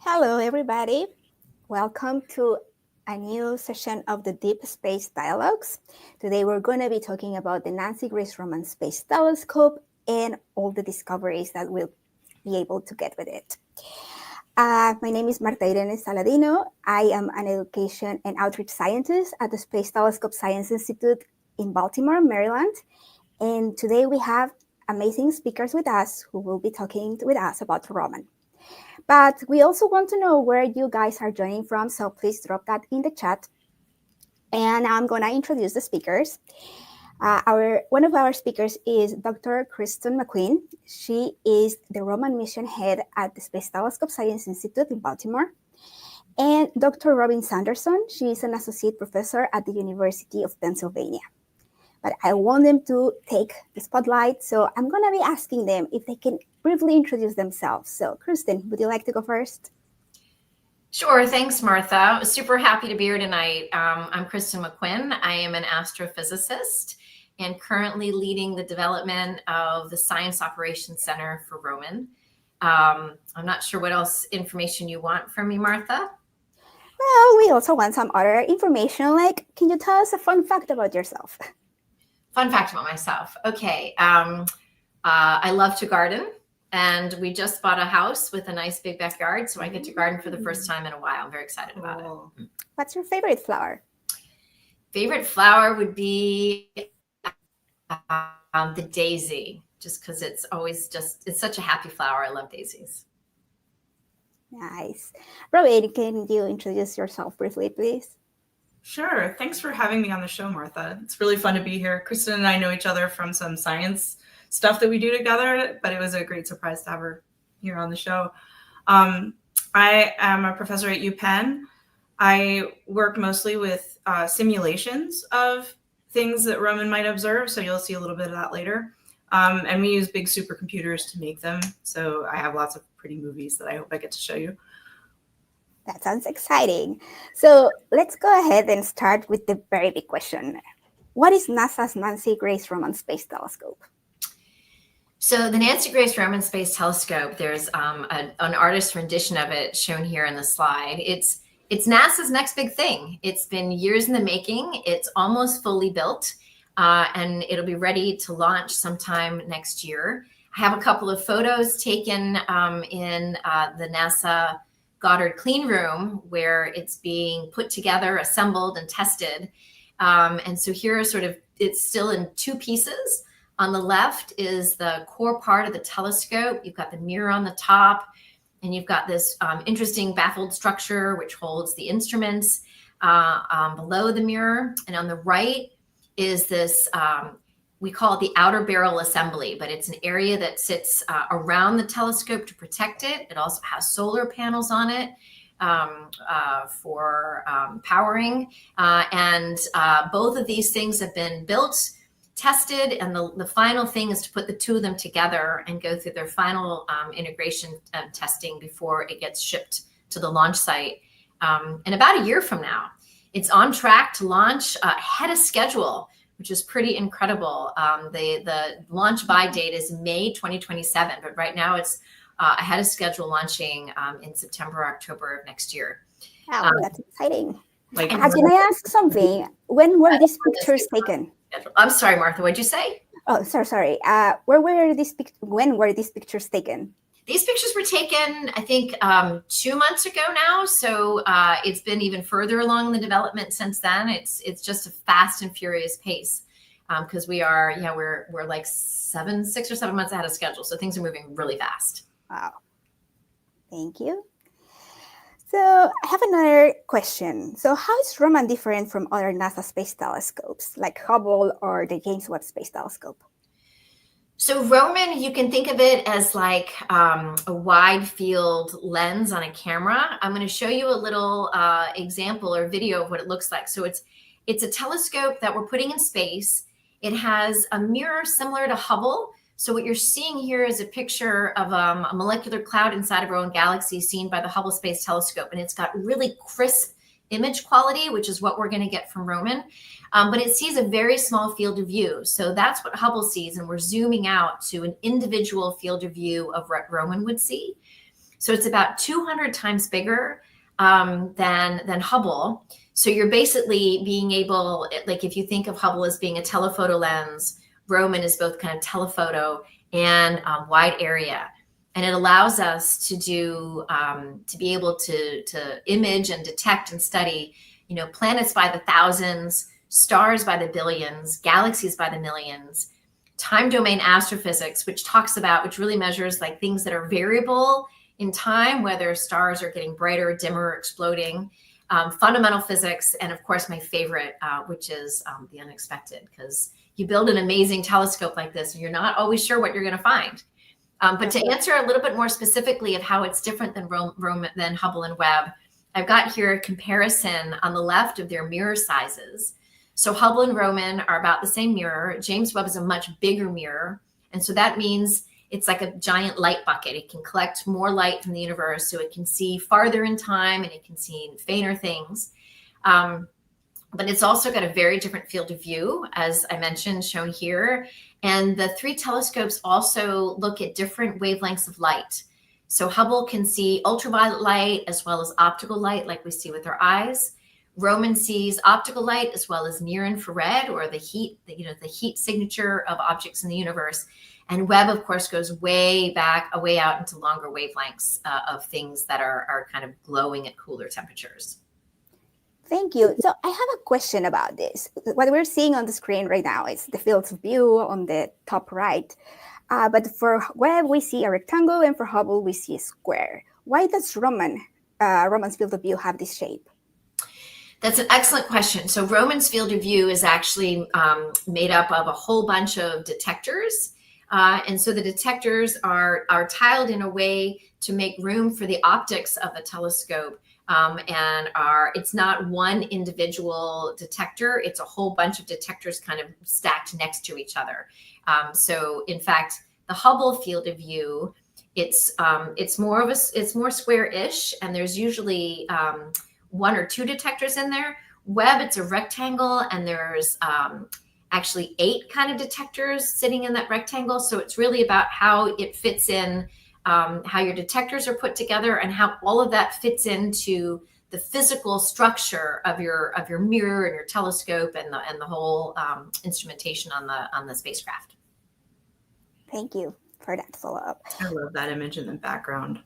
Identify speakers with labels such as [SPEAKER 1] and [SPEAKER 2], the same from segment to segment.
[SPEAKER 1] Hello, everybody. Welcome to a new session of the Deep Space Dialogues. Today, we're going to be talking about the Nancy Grace Roman Space Telescope and all the discoveries that we'll be able to get with it. My name is Marta Irene Saladino. I am an education and outreach scientist at the Space Telescope Science Institute in Baltimore, Maryland. And today we have amazing speakers with us who will be talking with us about Roman. But we also want to know where you guys are joining from, so please drop that in the chat. And I'm going to introduce the speakers. One of our speakers is Dr. Kristen McQuinn. She is the Roman mission head at the Space Telescope Science Institute in Baltimore. And Dr. Robyn Sanderson, she is an associate professor at the University of Pennsylvania. But I want them to take the spotlight, so I'm going to be asking them if they can briefly introduce themselves. So, Kristen, would you like to go first?
[SPEAKER 2] Sure. Thanks, Martha. Super happy to be here tonight. I'm Kristen McQuinn. I am an astrophysicist and currently leading the development of the Science Operations Center for Roman. I'm not sure what else information you want from me, Martha.
[SPEAKER 1] Well, we also want some other information, like, can you tell us a fun fact about yourself?
[SPEAKER 2] Fun fact about myself. Okay. I love to garden, and we just bought a house with a nice big backyard, so I get to garden for the first time in a while. I'm very excited about it.
[SPEAKER 1] What's your favorite flower?
[SPEAKER 2] Favorite flower would be the daisy, just because it's such a happy flower. I love daisies.
[SPEAKER 1] Nice. Robyn, can you introduce yourself briefly, please?
[SPEAKER 3] Sure. Thanks for having me on the show, Martha. It's really fun to be here. Kristen and I know each other from some science stuff that we do together, but it was a great surprise to have her here on the show. I am a professor at UPenn. I work mostly with simulations of things that Roman might observe, so you'll see a little bit of that later. And we use big supercomputers to make them, so I have lots of pretty movies that I hope I get to show you.
[SPEAKER 1] That sounds exciting. So let's go ahead and start with the very big question. What is NASA's Nancy Grace Roman Space Telescope?
[SPEAKER 2] So the Nancy Grace Roman Space Telescope, there's an artist's rendition of it shown here in the slide. It's NASA's next big thing. It's been years in the making. It's almost fully built, and it'll be ready to launch sometime next year. I have a couple of photos taken in the NASA Goddard clean room where it's being put together, assembled, and tested. And so here are it's still in two pieces. On the left is the core part of the telescope. You've got the mirror on the top, and you've got this interesting baffled structure which holds the instruments below the mirror. And on the right is this, we call it the outer barrel assembly, but it's an area that sits around the telescope to protect it. It also has solar panels on it for powering. And both of these things have been built, tested, and the final thing is to put the two of them together and go through their final integration testing before it gets shipped to the launch site. And about a year from now, it's on track to launch ahead of schedule, which is pretty incredible. The launch by date is May 2027, but right now it's ahead of schedule, launching in September, October of next year.
[SPEAKER 1] Wow, that's exciting. Can I ask something? When were these pictures taken?
[SPEAKER 2] I'm sorry, Martha, what'd you say?
[SPEAKER 1] Oh, sorry. When were these pictures taken?
[SPEAKER 2] These pictures were taken, I think, 2 months ago now. So it's been even further along in the development since then. It's just a fast and furious pace because we're like 6 or 7 months ahead of schedule. So things are moving really fast.
[SPEAKER 1] Wow. Thank you. So I have another question. So how is Roman different from other NASA space telescopes like Hubble or the James Webb Space Telescope?
[SPEAKER 2] So Roman, you can think of it as like a wide field lens on a camera. I'm going to show you a little example or video of what it looks like. So it's a telescope that we're putting in space. It has a mirror similar to Hubble. So what you're seeing here is a picture of a molecular cloud inside of our own galaxy seen by the Hubble Space Telescope. And it's got really crisp image quality, which is what we're going to get from Roman. But it sees a very small field of view. So that's what Hubble sees. And we're zooming out to an individual field of view of what Roman would see. So it's about 200 times bigger than Hubble. So you're basically being able, like if you think of Hubble as being a telephoto lens, Roman is both kind of telephoto and wide area. And it allows us to do, to be able to image and detect and study, planets by the thousands, stars by the billions, galaxies by the millions, time domain astrophysics, which really measures like things that are variable in time, whether stars are getting brighter, dimmer, or exploding, fundamental physics, and of course my favorite, which is the unexpected, because you build an amazing telescope like this and you're not always sure what you're going to find. But to answer a little bit more specifically of how it's different than than Hubble and Webb, I've got here a comparison on the left of their mirror sizes. So Hubble and Roman are about the same mirror. James Webb is a much bigger mirror. And so that means it's like a giant light bucket. It can collect more light from the universe, so it can see farther in time and it can see fainter things. But it's also got a very different field of view, as I mentioned, shown here. And the three telescopes also look at different wavelengths of light. So Hubble can see ultraviolet light as well as optical light, like we see with our eyes. Roman sees optical light as well as near infrared, or the heat, the heat signature of objects in the universe. And Webb, of course, goes way back, way out into longer wavelengths of things that are kind of glowing at cooler temperatures.
[SPEAKER 1] Thank you. So I have a question about this. What we're seeing on the screen right now is the fields of view on the top right. But for Webb, we see a rectangle, and for Hubble, we see a square. Why does Roman's field of view have this shape?
[SPEAKER 2] That's an excellent question. So Roman's field of view is actually made up of a whole bunch of detectors. And so the detectors are tiled in a way to make room for the optics of the telescope. It's not one individual detector, it's a whole bunch of detectors kind of stacked next to each other. So in fact, the Hubble field of view, it's more square-ish, and there's usually one or two detectors in there. Webb, it's a rectangle, and there's actually 8 kind of detectors sitting in that rectangle. So it's really about how it fits in, how your detectors are put together, and how all of that fits into the physical structure of your mirror and your telescope and the whole instrumentation on the spacecraft.
[SPEAKER 1] Thank you for that follow-up.
[SPEAKER 3] I love that image in the background.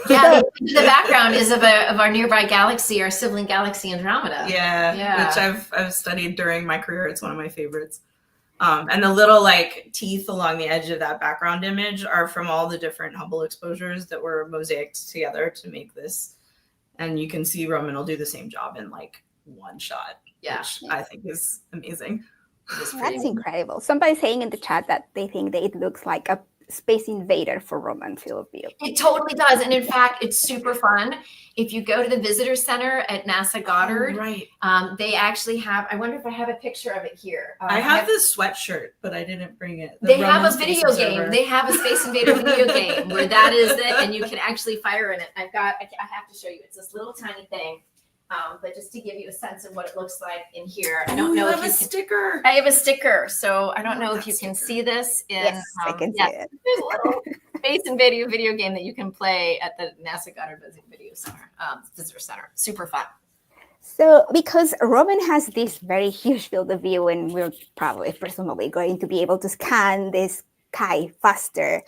[SPEAKER 2] Yeah, the background is of our nearby galaxy, our sibling galaxy Andromeda.
[SPEAKER 3] Yeah, which I've studied during my career. It's one of my favorites. And the little like teeth along the edge of that background image are from all the different Hubble exposures that were mosaicked together to make this. And you can see Roman will do the same job in like one shot, which I think is amazing.
[SPEAKER 1] That's incredible. Somebody's saying in the chat that they think that it looks like a Space Invader for Roman field of view.
[SPEAKER 2] It totally does. And in fact, it's super fun. If you go to the visitor center at NASA Goddard, they actually have, I wonder if I have a picture of it here.
[SPEAKER 3] I have this sweatshirt, but I didn't bring it.
[SPEAKER 2] They have a video game. They have a Space Invader video game where that is it, and you can actually fire in it. I have to show you. It's this little tiny thing. But just to give you a sense of what it looks like in here, I don't know if you have a sticker. I have a sticker, so I don't know if you can see this.
[SPEAKER 1] Yes, I can see it.
[SPEAKER 2] There's a little Space Invader video game that you can play at the NASA Goddard Visitor Center. Super fun.
[SPEAKER 1] So because Roman has this very huge field of view, and we're presumably going to be able to scan this sky faster,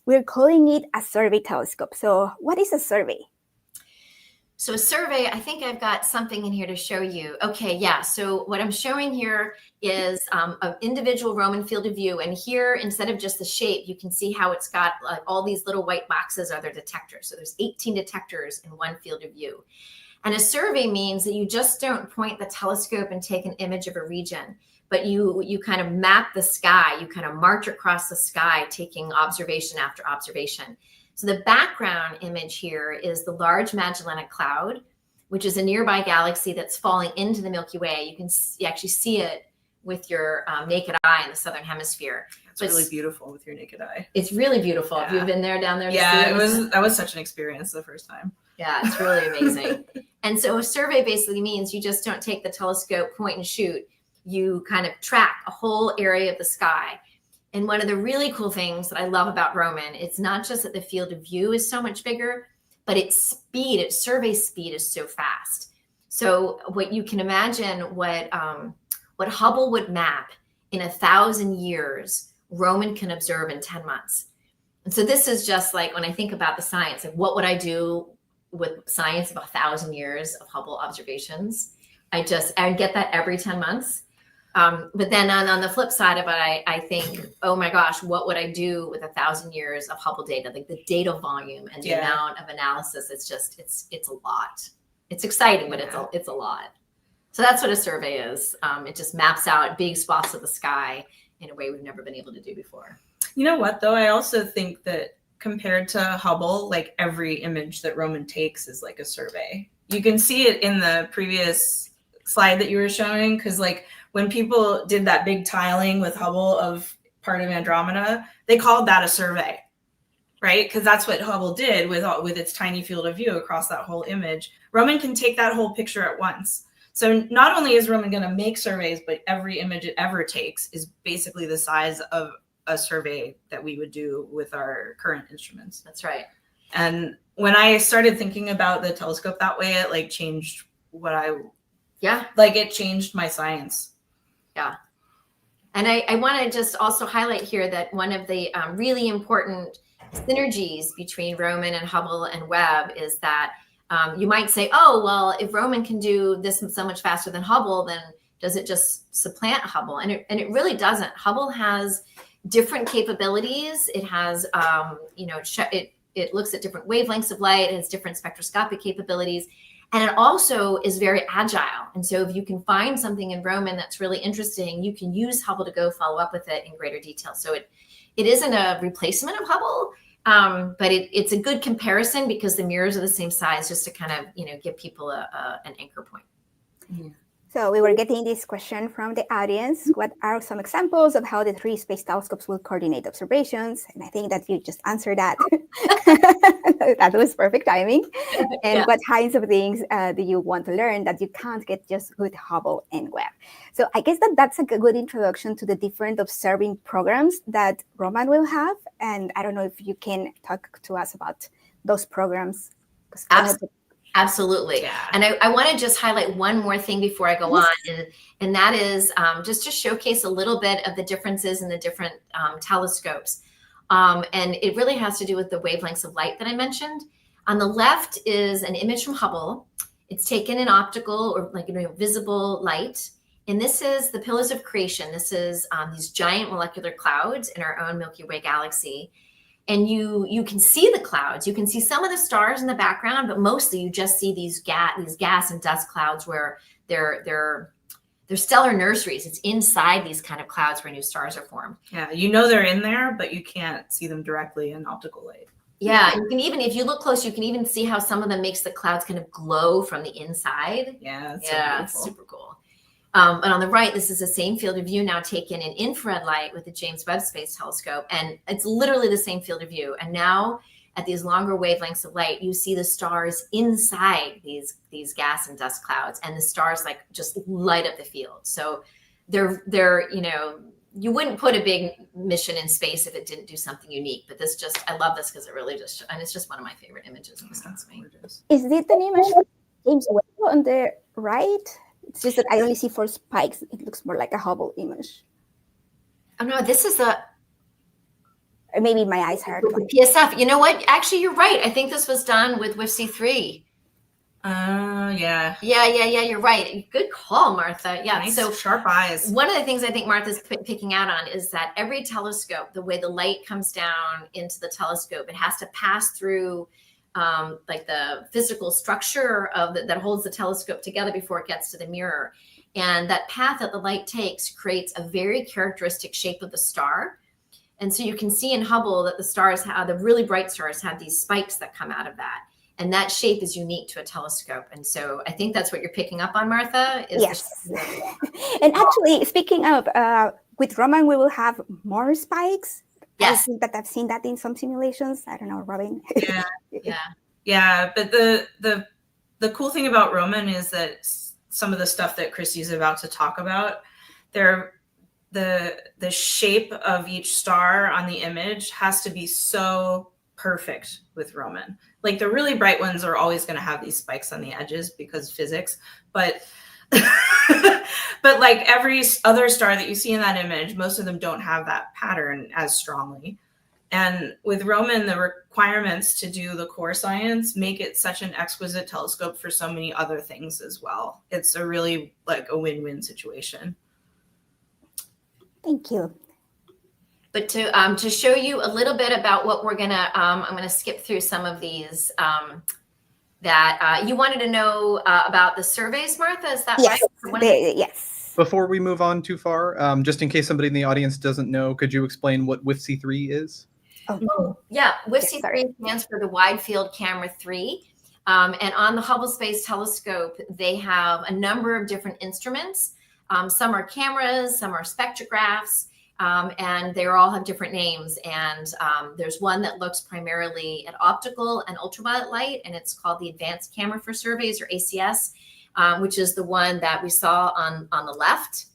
[SPEAKER 1] we're calling it a survey telescope. So what is a survey?
[SPEAKER 2] So a survey, I think I've got something in here to show you. Okay, yeah. So what I'm showing here is an individual Roman field of view. And here, instead of just the shape, you can see how it's got like all these little white boxes are their detectors. So there's 18 detectors in one field of view. And a survey means that you just don't point the telescope and take an image of a region, but you kind of map the sky. You kind of march across the sky, taking observation after observation. So the background image here is the Large Magellanic Cloud, which is a nearby galaxy that's falling into the Milky Way. You can actually see it with your naked eye in the southern hemisphere.
[SPEAKER 3] It's really beautiful with your naked eye.
[SPEAKER 2] It's really beautiful. Yeah. Have you been down there?
[SPEAKER 3] Yeah, that was such an experience the first time.
[SPEAKER 2] Yeah, it's really amazing. And so a survey basically means you just don't take the telescope, point and shoot. You kind of track a whole area of the sky. And one of the really cool things that I love about Roman, it's not just that the field of view is so much bigger, but its speed, its survey speed is so fast. So what you can imagine, what Hubble would map in 1,000 years, Roman can observe in 10 months. And so this is just like, when I think about the science, like what would I do with science of 1,000 years of Hubble observations? I get that every 10 months. But then on the flip side of it, I think, oh my gosh, what would I do with 1,000 years of Hubble data? Like the data volume and the amount of analysis, it's a lot. It's exciting, but it's a lot. So that's what a survey is. It just maps out big swaths of the sky in a way we've never been able to do before.
[SPEAKER 3] You know what, though? I also think that compared to Hubble, like every image that Roman takes is like a survey. You can see it in the previous slide that you were showing, because like when people did that big tiling with Hubble of part of Andromeda, they called that a survey, right? Because that's what Hubble did with its tiny field of view across that whole image. Roman can take that whole picture at once. So not only is Roman going to make surveys, but every image it ever takes is basically the size of a survey that we would do with our current instruments.
[SPEAKER 2] That's right.
[SPEAKER 3] And when I started thinking about the telescope that way, it like changed it changed my science.
[SPEAKER 2] Yeah. And I want to just also highlight here that one of the really important synergies between Roman and Hubble and Webb is that you might say, oh, well, if Roman can do this so much faster than Hubble, then does it just supplant Hubble? And it really doesn't. Hubble has different capabilities. It has, it looks at different wavelengths of light. It has different spectroscopic capabilities. And it also is very agile. And so if you can find something in Roman that's really interesting, you can use Hubble to go follow up with it in greater detail. So it isn't a replacement of Hubble, but it's a good comparison because the mirrors are the same size, just to kind of, give people an anchor point.
[SPEAKER 3] Yeah.
[SPEAKER 1] So we were getting this question from the audience. What are some examples of how the 3 space telescopes will coordinate observations? And I think that you just answered that. That was perfect timing. And what kinds of things do you want to learn that you can't get just with Hubble and Webb? So I guess that's a good introduction to the different observing programs that Roman will have. And I don't know if you can talk to us about those programs.
[SPEAKER 2] Absolutely. Yeah. And I want to just highlight one more thing before I go on, and that is just to showcase a little bit of the differences in the different telescopes. And it really has to do with the wavelengths of light that I mentioned. On the left is an image from Hubble. It's taken in optical or visible light. And this is the pillars of creation. This is these giant molecular clouds in our own Milky Way galaxy. And you can see the clouds. You can see some of the stars in the background, but mostly you just see these gas and dust clouds where they're stellar nurseries. It's inside these kind of clouds where new stars are formed.
[SPEAKER 3] Yeah, they're in there, but you can't see them directly in optical light.
[SPEAKER 2] Yeah, you can even, if you look close, you can even see how some of them makes the clouds kind of glow from the inside.
[SPEAKER 3] Yeah,
[SPEAKER 2] it's super cool. But on the right, this is the same field of view now taken in infrared light with the James Webb Space Telescope. And it's literally the same field of view. And now at these longer wavelengths of light, you see the stars inside these gas and dust clouds, and the stars like just light up the field. So they're you wouldn't put a big mission in space if it didn't do something unique. But I love this because it really and it's just one of my favorite images of the sky.
[SPEAKER 1] Is it an image of James Webb on the right? It's just that I only see 4 spikes. It looks more like a Hubble image.
[SPEAKER 2] Oh no, this is
[SPEAKER 1] or maybe my eyes hurt.
[SPEAKER 2] PSF. You know what? Actually, you're right. I think this was done with WIFC-3.
[SPEAKER 3] Yeah.
[SPEAKER 2] Yeah. You're right. Good call, Martha. Yeah.
[SPEAKER 3] Nice,
[SPEAKER 2] so
[SPEAKER 3] sharp eyes.
[SPEAKER 2] One of the things I think Martha's picking out on is that every telescope, the way the light comes down into the telescope, it has to pass through like the physical structure of that holds the telescope together before it gets to the mirror. And that path that the light takes creates a very characteristic shape of the star. And so you can see in Hubble that the really bright stars have these spikes that come out of that. And that shape is unique to a telescope. And so I think that's what you're picking up on, Martha.
[SPEAKER 1] Yes. And actually, speaking of, with Roman, we will have more spikes.
[SPEAKER 2] Yes.
[SPEAKER 1] I think that I've seen that in some simulations. I don't know, Robyn.
[SPEAKER 3] Yeah. But the cool thing about Roman is that some of the stuff that Christy's about to talk about, they're the shape of each star on the image has to be so perfect with Roman. Like the really bright ones are always going to have these spikes on the edges because physics, but but like every other star that you see in that image, most of them don't have that pattern as strongly. And with Roman, the requirements to do the core science make it such an exquisite telescope for so many other things as well. It's a really like a win-win situation.
[SPEAKER 1] Thank you.
[SPEAKER 2] But to show you a little bit about what we're gonna, I'm gonna skip through some of these that you wanted to know about the surveys, Martha, is that
[SPEAKER 1] Yes,
[SPEAKER 2] right?
[SPEAKER 1] yes.
[SPEAKER 4] Before we move on too far, just in case somebody in the audience doesn't know, could you explain what WIFC-3 is?
[SPEAKER 1] Oh,
[SPEAKER 2] yeah,
[SPEAKER 1] Yes,
[SPEAKER 2] WIFC-3 stands for the Wide Field Camera 3. And on the Hubble Space Telescope, they have a number of different instruments. Some are cameras, some are spectrographs, and they all have different names. And there's one that looks primarily at optical and ultraviolet light, and it's called the Advanced Camera for Surveys, or ACS, which is the one that we saw on the left.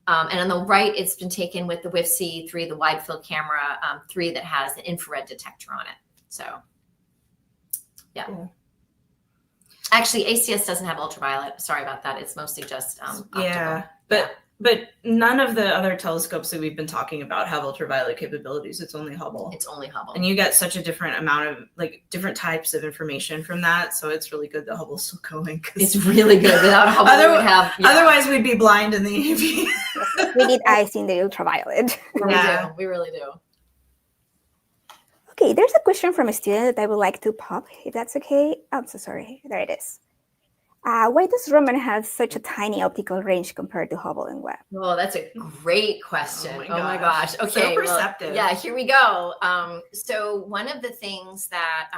[SPEAKER 2] And on the right, it's been taken with the WIFC-3, the Wide Field Camera 3 that has the infrared detector on it. So, yeah. Cool. Actually, ACS doesn't have ultraviolet. Sorry about that. It's mostly just optical.
[SPEAKER 3] Yeah, but none of the other telescopes that we've been talking about have ultraviolet capabilities. It's only Hubble.
[SPEAKER 2] It's only Hubble.
[SPEAKER 3] And you get such a different amount of like different types of information from that. So it's really good that Hubble's still going.
[SPEAKER 2] It's really good. Without Hubble,
[SPEAKER 3] otherwise we'd be blind in the AV.
[SPEAKER 1] We need eyes in the ultraviolet.
[SPEAKER 2] We really do.
[SPEAKER 1] Okay, there's a question from a student that I would like to pop, if that's okay. I'm so sorry. There it is. Why does Roman have such a tiny optical range compared to Hubble and Webb?
[SPEAKER 2] Oh, that's a great question. Oh my gosh. Okay.
[SPEAKER 3] So perceptive.
[SPEAKER 2] Well, yeah, here we go. So one of the things that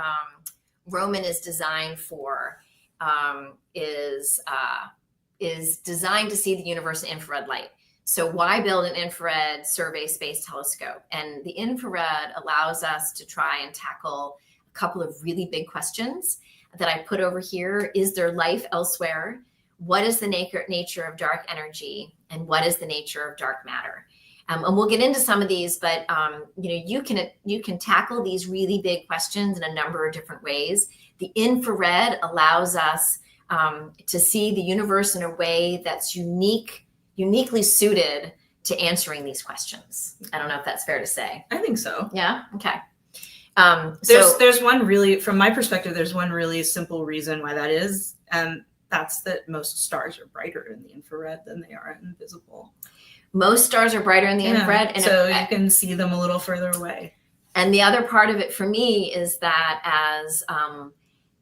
[SPEAKER 2] Roman is designed for is designed to see the universe in infrared light. So why build an infrared survey space telescope? And the infrared allows us to try and tackle a couple of really big questions that I put over here. Is there life elsewhere? What is the nature of dark energy? And what is the nature of dark matter? And we'll get into some of these, but you can tackle these really big questions in a number of different ways. The infrared allows us to see the universe in a way that's uniquely suited to answering these questions. I don't know if that's fair to say.
[SPEAKER 3] I think so.
[SPEAKER 2] Yeah. Okay.
[SPEAKER 3] There's one really, from my perspective, there's one really simple reason why that is, and that's that most stars are brighter in the infrared than they are in visible.
[SPEAKER 2] Most stars are brighter in the infrared, and
[SPEAKER 3] so you can see them a little further away.
[SPEAKER 2] And the other part of it for me is that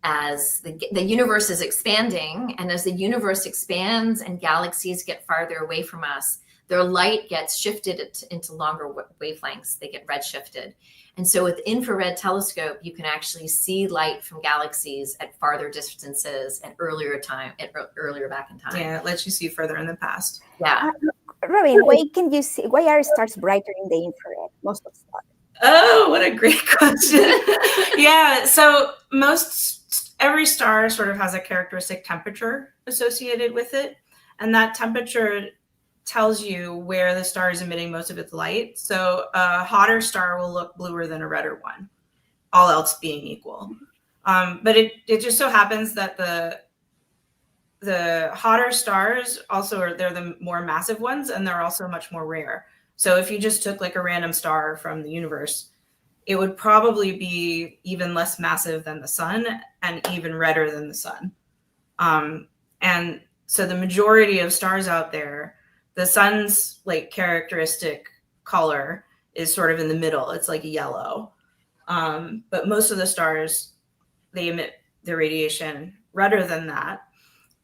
[SPEAKER 2] as the universe is expanding, and as the universe expands and galaxies get farther away from us, their light gets shifted into longer wavelengths. They get redshifted. And so with infrared telescope, you can actually see light from galaxies at farther distances and earlier back in time.
[SPEAKER 3] Yeah, it lets you see further in the past.
[SPEAKER 2] Yeah.
[SPEAKER 1] Robyn, why are stars brighter in the infrared? Most of the stars.
[SPEAKER 3] Oh, what a great question. Yeah, so every star sort of has a characteristic temperature associated with it. And that temperature tells you where the star is emitting most of its light. So a hotter star will look bluer than a redder one, all else being equal. But it just so happens that the hotter stars they're the more massive ones, and they're also much more rare. So if you just took like a random star from the universe, it would probably be even less massive than the sun and even redder than the sun. And so the majority of stars out there, the sun's like characteristic color is sort of in the middle. It's like yellow. But most of the stars, they emit their radiation redder than that.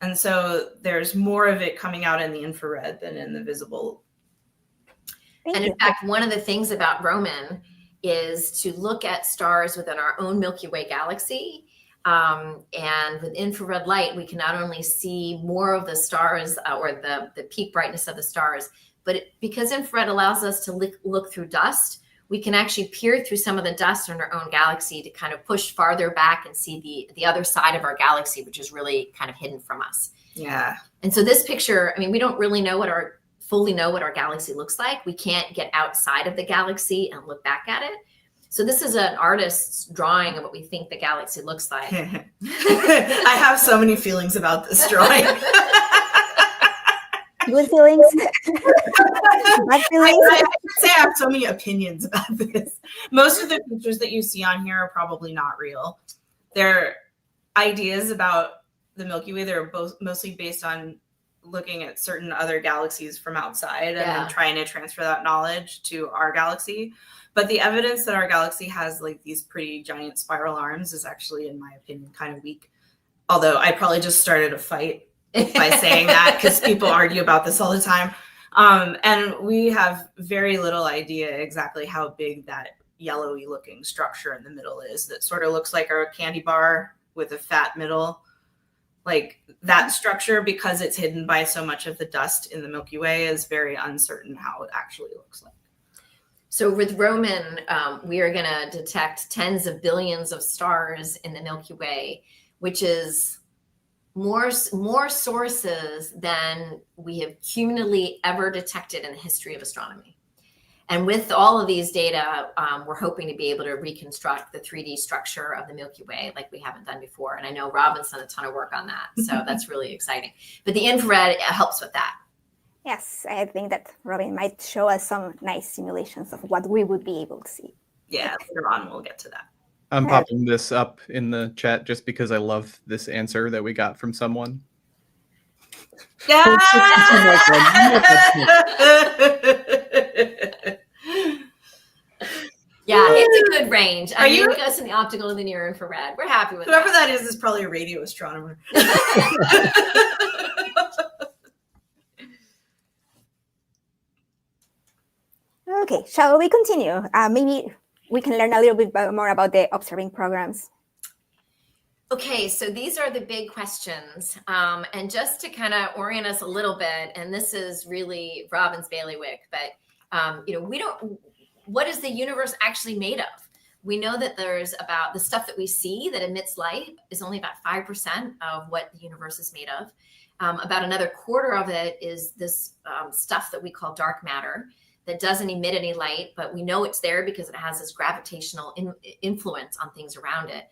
[SPEAKER 3] And so there's more of it coming out in the infrared than in the visible.
[SPEAKER 2] And in fact, one of the things about Roman is to look at stars within our own Milky Way galaxy. And with infrared light, we can not only see more of the stars or the peak brightness of the stars, but because infrared allows us to look through dust, we can actually peer through some of the dust in our own galaxy to kind of push farther back and see the other side of our galaxy, which is really kind of hidden from us.
[SPEAKER 3] Yeah.
[SPEAKER 2] And so this picture, I mean, we don't really know what our fully know what our galaxy looks like. We can't get outside of the galaxy and look back at it. So this is an artist's drawing of what we think the galaxy looks like.
[SPEAKER 3] I have so many feelings about this drawing.
[SPEAKER 1] Good feelings. Bad feelings.
[SPEAKER 3] I would say I have so many opinions about this. Most of the pictures that you see on here are probably not real. They're ideas about the Milky Way. They're both mostly based on looking at certain other galaxies from outside and then trying to transfer that knowledge to our galaxy. But the evidence that our galaxy has like these pretty giant spiral arms is actually, in my opinion, kind of weak. Although I probably just started a fight by saying that, because people argue about this all the time. And we have very little idea exactly how big that yellowy looking structure in the middle is that sort of looks like a candy bar with a fat middle. Like that structure, because it's hidden by so much of the dust in the Milky Way, is very uncertain how it actually looks like.
[SPEAKER 2] So with Robyn, we are going to detect tens of billions of stars in the Milky Way, which is more sources than we have cumulatively ever detected in the history of astronomy. And with all of these data, we're hoping to be able to reconstruct the 3D structure of the Milky Way like we haven't done before. And I know Robyn's done a ton of work on that. So that's really exciting. But the infrared helps with that.
[SPEAKER 1] Yes, I think that Robyn might show us some nice simulations of what we would be able to see.
[SPEAKER 3] Yeah, later on we'll get to that.
[SPEAKER 4] I'm popping this up in the chat just because I love this answer that we got from someone.
[SPEAKER 3] Yeah.
[SPEAKER 2] Yeah, it's a good range.
[SPEAKER 3] Are you
[SPEAKER 2] us in the optical and the near infrared? We're happy with
[SPEAKER 3] whoever that is probably a radio astronomer.
[SPEAKER 1] Okay, shall we continue? Maybe we can learn a little bit more about the observing programs.
[SPEAKER 2] Okay, so these are the big questions. And just to kind of orient us a little bit, and this is really Robyn's bailiwick, but what is the universe actually made of? We know that there's about the stuff that we see that emits light is only about 5% of what the universe is made of. About another quarter of it is this stuff that we call dark matter that doesn't emit any light, but we know it's there because it has this gravitational influence on things around it.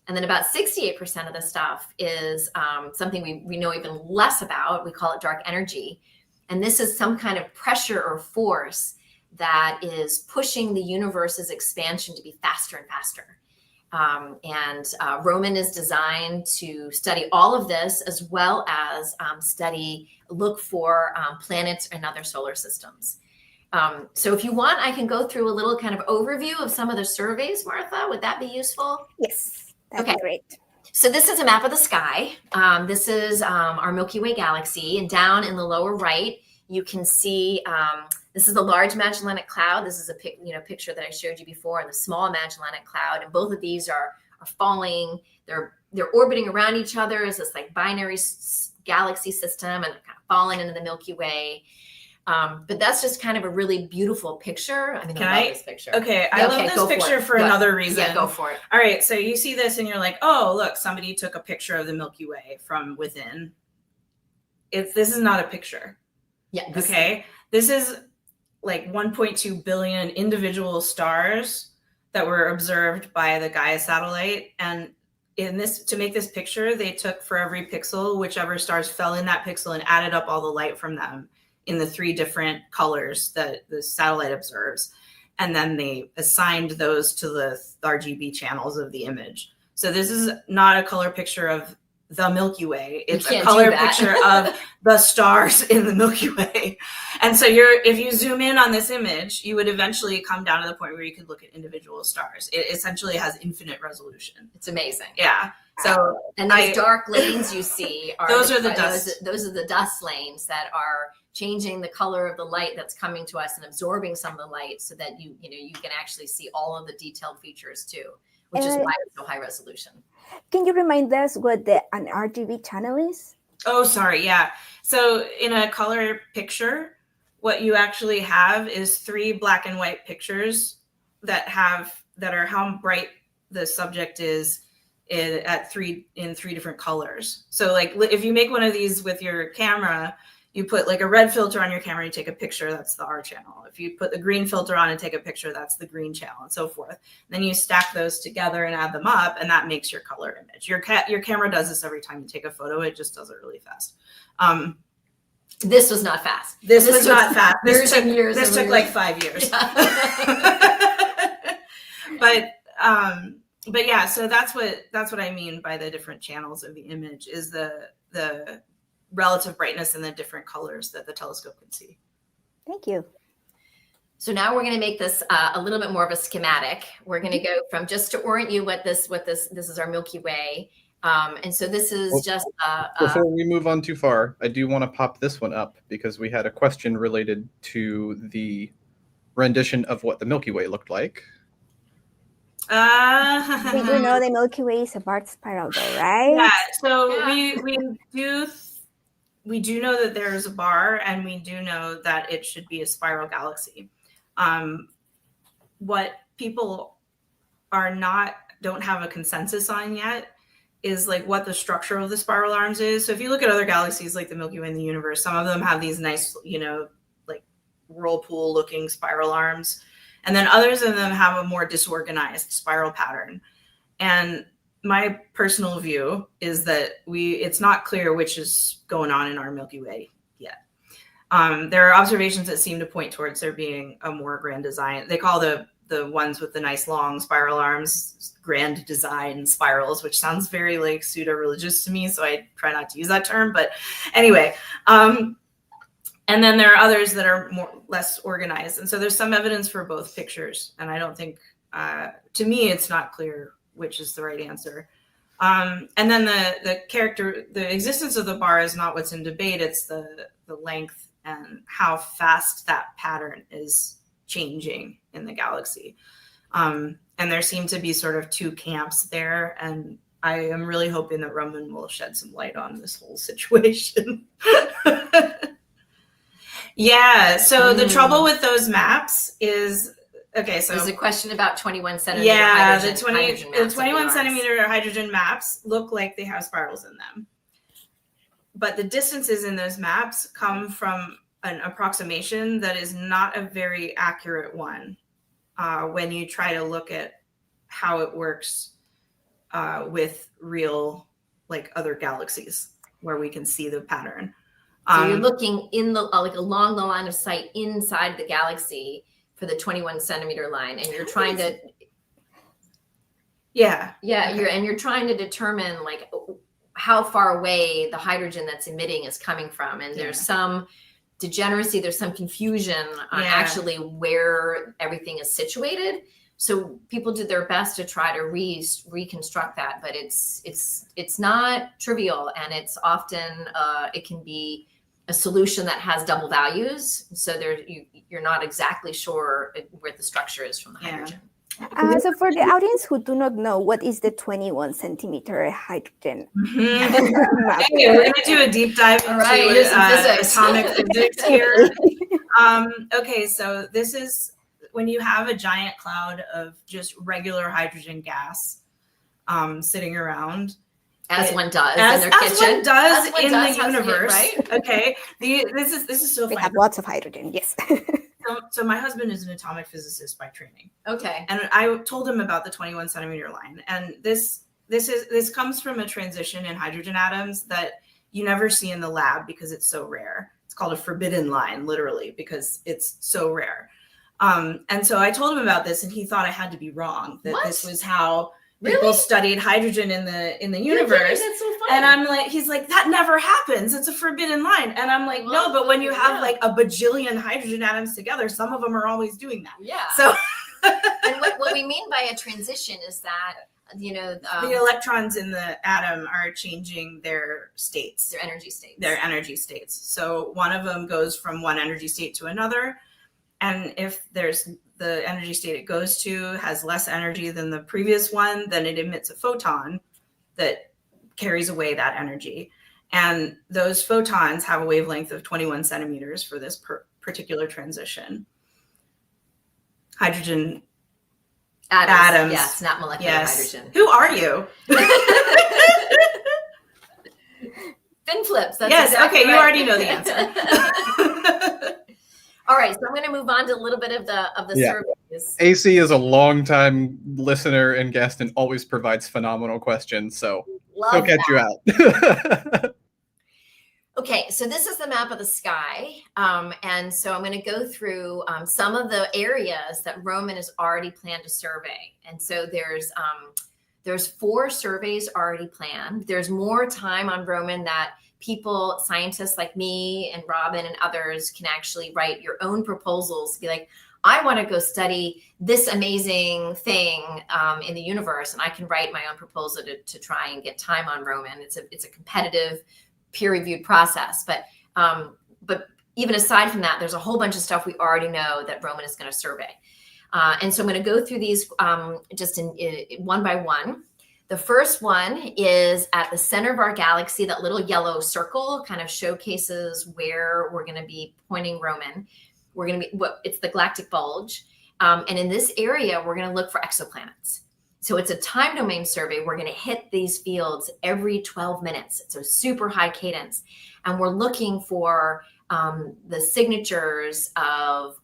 [SPEAKER 2] And then about 68% of the stuff is something we know even less about. We call it dark energy. And this is some kind of pressure or force that is pushing the universe's expansion to be faster and faster. Robyn is designed to study all of this, as well as look for planets and other solar systems. So if you want, I can go through a little kind of overview of some of the surveys, Martha. Would that be useful?
[SPEAKER 1] Yes, that'd be great.
[SPEAKER 2] So this is a map of the sky. This is our Milky Way galaxy. And down in the lower right, you can see this is the Large Magellanic Cloud. This is a picture that I showed you before, and the Small Magellanic Cloud. And both of these are falling. They're orbiting around each other as this like binary galaxy system, and they're kind of falling into the Milky Way. But that's just kind of a really beautiful picture. I mean, I love this picture.
[SPEAKER 3] Okay, I love this picture for another reason.
[SPEAKER 2] Yeah, go for it.
[SPEAKER 3] All right, so you see this and you're like, oh, look, somebody took a picture of the Milky Way from within. This is not a picture.
[SPEAKER 2] Yeah.
[SPEAKER 3] Okay, this is like 1.2 billion individual stars that were observed by the Gaia satellite. And to make this picture, they took for every pixel, whichever stars fell in that pixel, and added up all the light from them in the 3 different colors that the satellite observes. And then they assigned those to the RGB channels of the image. So this is not a color picture of the Milky Way. It's a color picture of the stars in the Milky Way. And so if you zoom in on this image, you would eventually come down to the point where you could look at individual stars. It essentially has infinite resolution.
[SPEAKER 2] It's amazing.
[SPEAKER 3] Yeah. So
[SPEAKER 2] and those dark lanes you see
[SPEAKER 3] those are the dust.
[SPEAKER 2] Those are the dust lanes that are changing the color of the light that's coming to us and absorbing some of the light, so that you can actually see all of the detailed features too, which is why it's so high resolution.
[SPEAKER 1] Can you remind us what an RGB channel is?
[SPEAKER 3] Oh, sorry. Yeah. So in a color picture, what you actually have is 3 black and white pictures that are how bright the subject is in 3 different colors. So like if you make one of these with your camera, you put like a red filter on your camera, you take a picture, that's the R channel. If you put the green filter on and take a picture, that's the green channel, and so forth. Then you stack those together and add them up, and that makes your color image. Your camera does this every time you take a photo. It just does it really fast.
[SPEAKER 2] This was not fast.
[SPEAKER 3] This was not fast.
[SPEAKER 2] This
[SPEAKER 3] took like 5 years. But yeah, so that's what I mean by the different channels of the image, is the relative brightness and the different colors that the telescope can see.
[SPEAKER 1] Thank you.
[SPEAKER 2] So now we're going to make this a little bit more of a schematic. We're going to go from, just to orient you what this is our Milky Way. And so this is just
[SPEAKER 4] before we move on too far, I do want to pop this one up because we had a question related to the rendition of what the Milky Way looked like.
[SPEAKER 1] We do know the Milky Way is a barred spiral, though, right?
[SPEAKER 3] Yeah. So we do know that there is a bar, and we do know that it should be a spiral galaxy. What people don't have a consensus on yet is like what the structure of the spiral arms is. So if you look at other galaxies like the Milky Way in the universe, some of them have these nice, like whirlpool looking spiral arms. And then others of them have a more disorganized spiral pattern. And my personal view is that it's not clear which is going on in our Milky Way yet. There are observations that seem to point towards there being a more grand design. They call the ones with the nice long spiral arms grand design spirals, which sounds very like pseudo-religious to me, so I try not to use that term. But anyway, and then there are others that are less organized. And so there's some evidence for both pictures. And I don't think, to me, it's not clear which is the right answer. And then the existence of the bar is not what's in debate. It's the length and how fast that pattern is changing in the galaxy. And there seem to be sort of two camps there. And I am really hoping that Robyn will shed some light on this whole situation. Yeah. So the trouble with those maps is, okay, so
[SPEAKER 2] there's a question about 21 centimeter hydrogen.
[SPEAKER 3] The 21 centimeter hydrogen maps look like they have spirals in them. But the distances in those maps come from an approximation that is not a very accurate one when you try to look at how it works with real, like, other galaxies where we can see the pattern.
[SPEAKER 2] So you're looking in the like along the line of sight inside the galaxy for the 21 centimeter line, and you're trying to you're trying to determine like how far away the hydrogen that's emitting is coming from, and there's some degeneracy, there's some confusion on actually where everything is situated. So people did their best to try to reconstruct that, but it's not trivial, and it's often it can be a solution that has double values. So you're not exactly sure where the structure is from the hydrogen.
[SPEAKER 1] So for the audience who do not know, what is the 21 centimeter hydrogen map?
[SPEAKER 3] Okay, we're going to do a deep dive into atomic physics here. Okay, so this is when you have a giant cloud of just regular hydrogen gas sitting around.
[SPEAKER 2] As one does in their kitchen.
[SPEAKER 3] As one does in the universe, right? Okay, this is so funny.
[SPEAKER 1] We have lots of hydrogen, yes.
[SPEAKER 3] So my husband is an atomic physicist by training.
[SPEAKER 2] Okay.
[SPEAKER 3] And I told him about the 21 centimeter line. And this comes from a transition in hydrogen atoms that you never see in the lab because it's so rare. It's called a forbidden line, literally, because it's so rare. And so I told him about this, and he thought I had to be wrong, that this was how people studied hydrogen in the universe.
[SPEAKER 2] That's so funny.
[SPEAKER 3] And I'm like, he's like, that never happens. It's a forbidden line. And I'm like, no, but when you have like a bajillion hydrogen atoms together, some of them are always doing that.
[SPEAKER 2] Yeah.
[SPEAKER 3] So
[SPEAKER 2] and what we mean by a transition is that,
[SPEAKER 3] the electrons in the atom are changing their states.
[SPEAKER 2] Their energy states.
[SPEAKER 3] Their energy states. So one of them goes from one energy state to another. And if there's the energy state it goes to has less energy than the previous one, then it emits a photon that carries away that energy. And those photons have a wavelength of 21 centimeters for this particular transition. Hydrogen atoms.
[SPEAKER 2] Yes, not molecular hydrogen.
[SPEAKER 3] Who are you?
[SPEAKER 2] coin flips. That's
[SPEAKER 3] yes.
[SPEAKER 2] exactly
[SPEAKER 3] Okay.
[SPEAKER 2] right.
[SPEAKER 3] You already know the answer.
[SPEAKER 2] All right, so I'm going to move on to a little bit of the surveys.
[SPEAKER 4] AC is a longtime listener and guest and always provides phenomenal questions, so he'll catch you out.
[SPEAKER 2] Okay, so this is the map of the sky, and so I'm going to go through some of the areas that Robyn has already planned to survey. And so there's 4 surveys already planned. There's more time on Robyn that people, scientists like me and Robyn and others, can actually write your own proposals. Be like, I want to go study this amazing thing in the universe, and I can write my own proposal to try and get time on Robyn. It's a competitive, peer-reviewed process. But even aside from that, there's a whole bunch of stuff we already know that Robyn is going to survey. And so I'm going to go through these just in one by one. The first one is at the center of our galaxy. That little yellow circle kind of showcases where we're going to be pointing Robyn. We're going to be, it's the galactic bulge. And in this area, we're going to look for exoplanets. So it's a time domain survey. We're going to hit these fields every 12 minutes. It's a super high cadence. And we're looking for the signatures of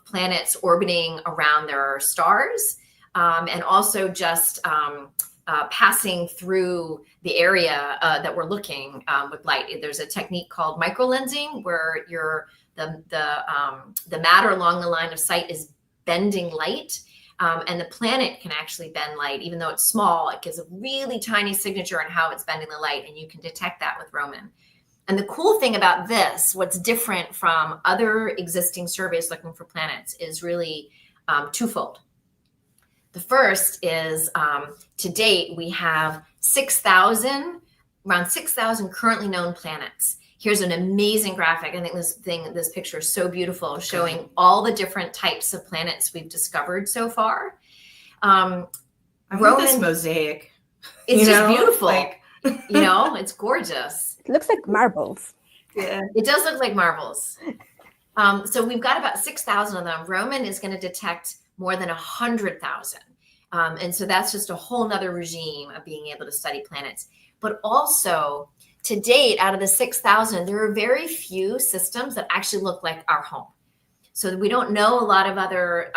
[SPEAKER 2] planets orbiting around their stars, and also just passing through the area that we're looking with light. There's a technique called microlensing where the matter along the line of sight is bending light, and the planet can actually bend light. Even though it's small, it gives a really tiny signature on how it's bending the light, and you can detect that with Robyn. And the cool thing about this, what's different from other existing surveys looking for planets, is really twofold. The first is, to date, we have around 6,000 currently known planets. Here's an amazing graphic. I think this picture is so beautiful, showing all the different types of planets we've discovered so far.
[SPEAKER 3] I love this mosaic.
[SPEAKER 2] It's just beautiful. It's gorgeous.
[SPEAKER 1] It looks like marbles.
[SPEAKER 3] Yeah,
[SPEAKER 2] it does look like marbles. So we've got about 6,000 of them. Robyn is going to detect more than 100,000. And so that's just a whole nother regime of being able to study planets. But also, to date, out of the 6,000, there are very few systems that actually look like our home. So we don't know a lot of other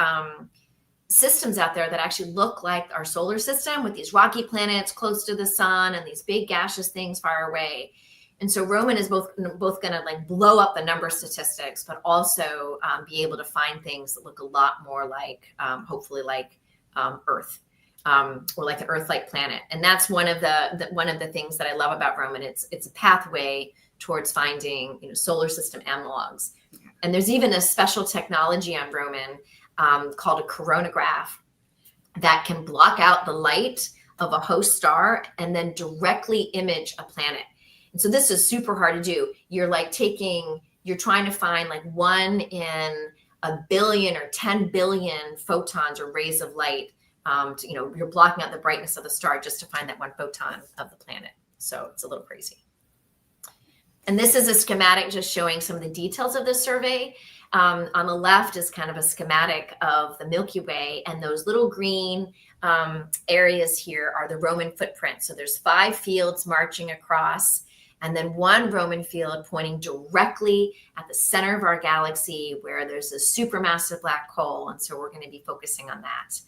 [SPEAKER 2] systems out there that actually look like our solar system, with these rocky planets close to the sun and these big gaseous things far away. And so Robyn is both going to blow up the number statistics, but also be able to find things that look a lot more like, hopefully like Earth, or like an Earth-like planet. And that's one of the things that I love about Robyn. It's a pathway towards finding solar system analogs. And there's even a special technology on Robyn called a coronagraph that can block out the light of a host star and then directly image a planet. And so this is super hard to do. You're trying to find 1 in a billion or 10 billion photons or rays of light. You're blocking out the brightness of the star just to find that 1 photon of the planet. So it's a little crazy. And this is a schematic just showing some of the details of this survey. On the left is kind of a schematic of the Milky Way, and those little green areas here are the Robyn footprint. So there's 5 fields marching across, and then 1 Robyn field pointing directly at the center of our galaxy where there's a supermassive black hole. And so we're going to be focusing on that.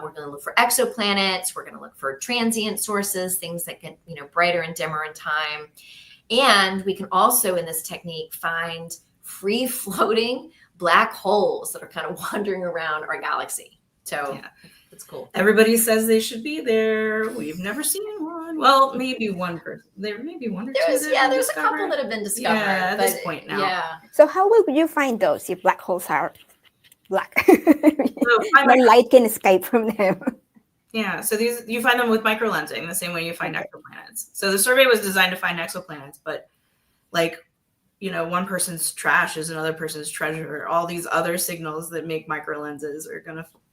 [SPEAKER 2] We're going to look for exoplanets. We're going to look for transient sources, things that get brighter and dimmer in time. And we can also, in this technique, find free-floating black holes that are kind of wandering around our galaxy. So it's cool.
[SPEAKER 3] Everybody says they should be there. We've never seen one. Well, maybe one person. There may be one or two.
[SPEAKER 2] There's a couple that have been discovered.
[SPEAKER 3] Yeah, at this point now.
[SPEAKER 2] Yeah.
[SPEAKER 1] So how will you find those if black holes are black? No light can escape from them.
[SPEAKER 3] Yeah, so you find them with microlensing, the same way you find exoplanets. So the survey was designed to find exoplanets, but one person's trash is another person's treasure. All these other signals that make microlenses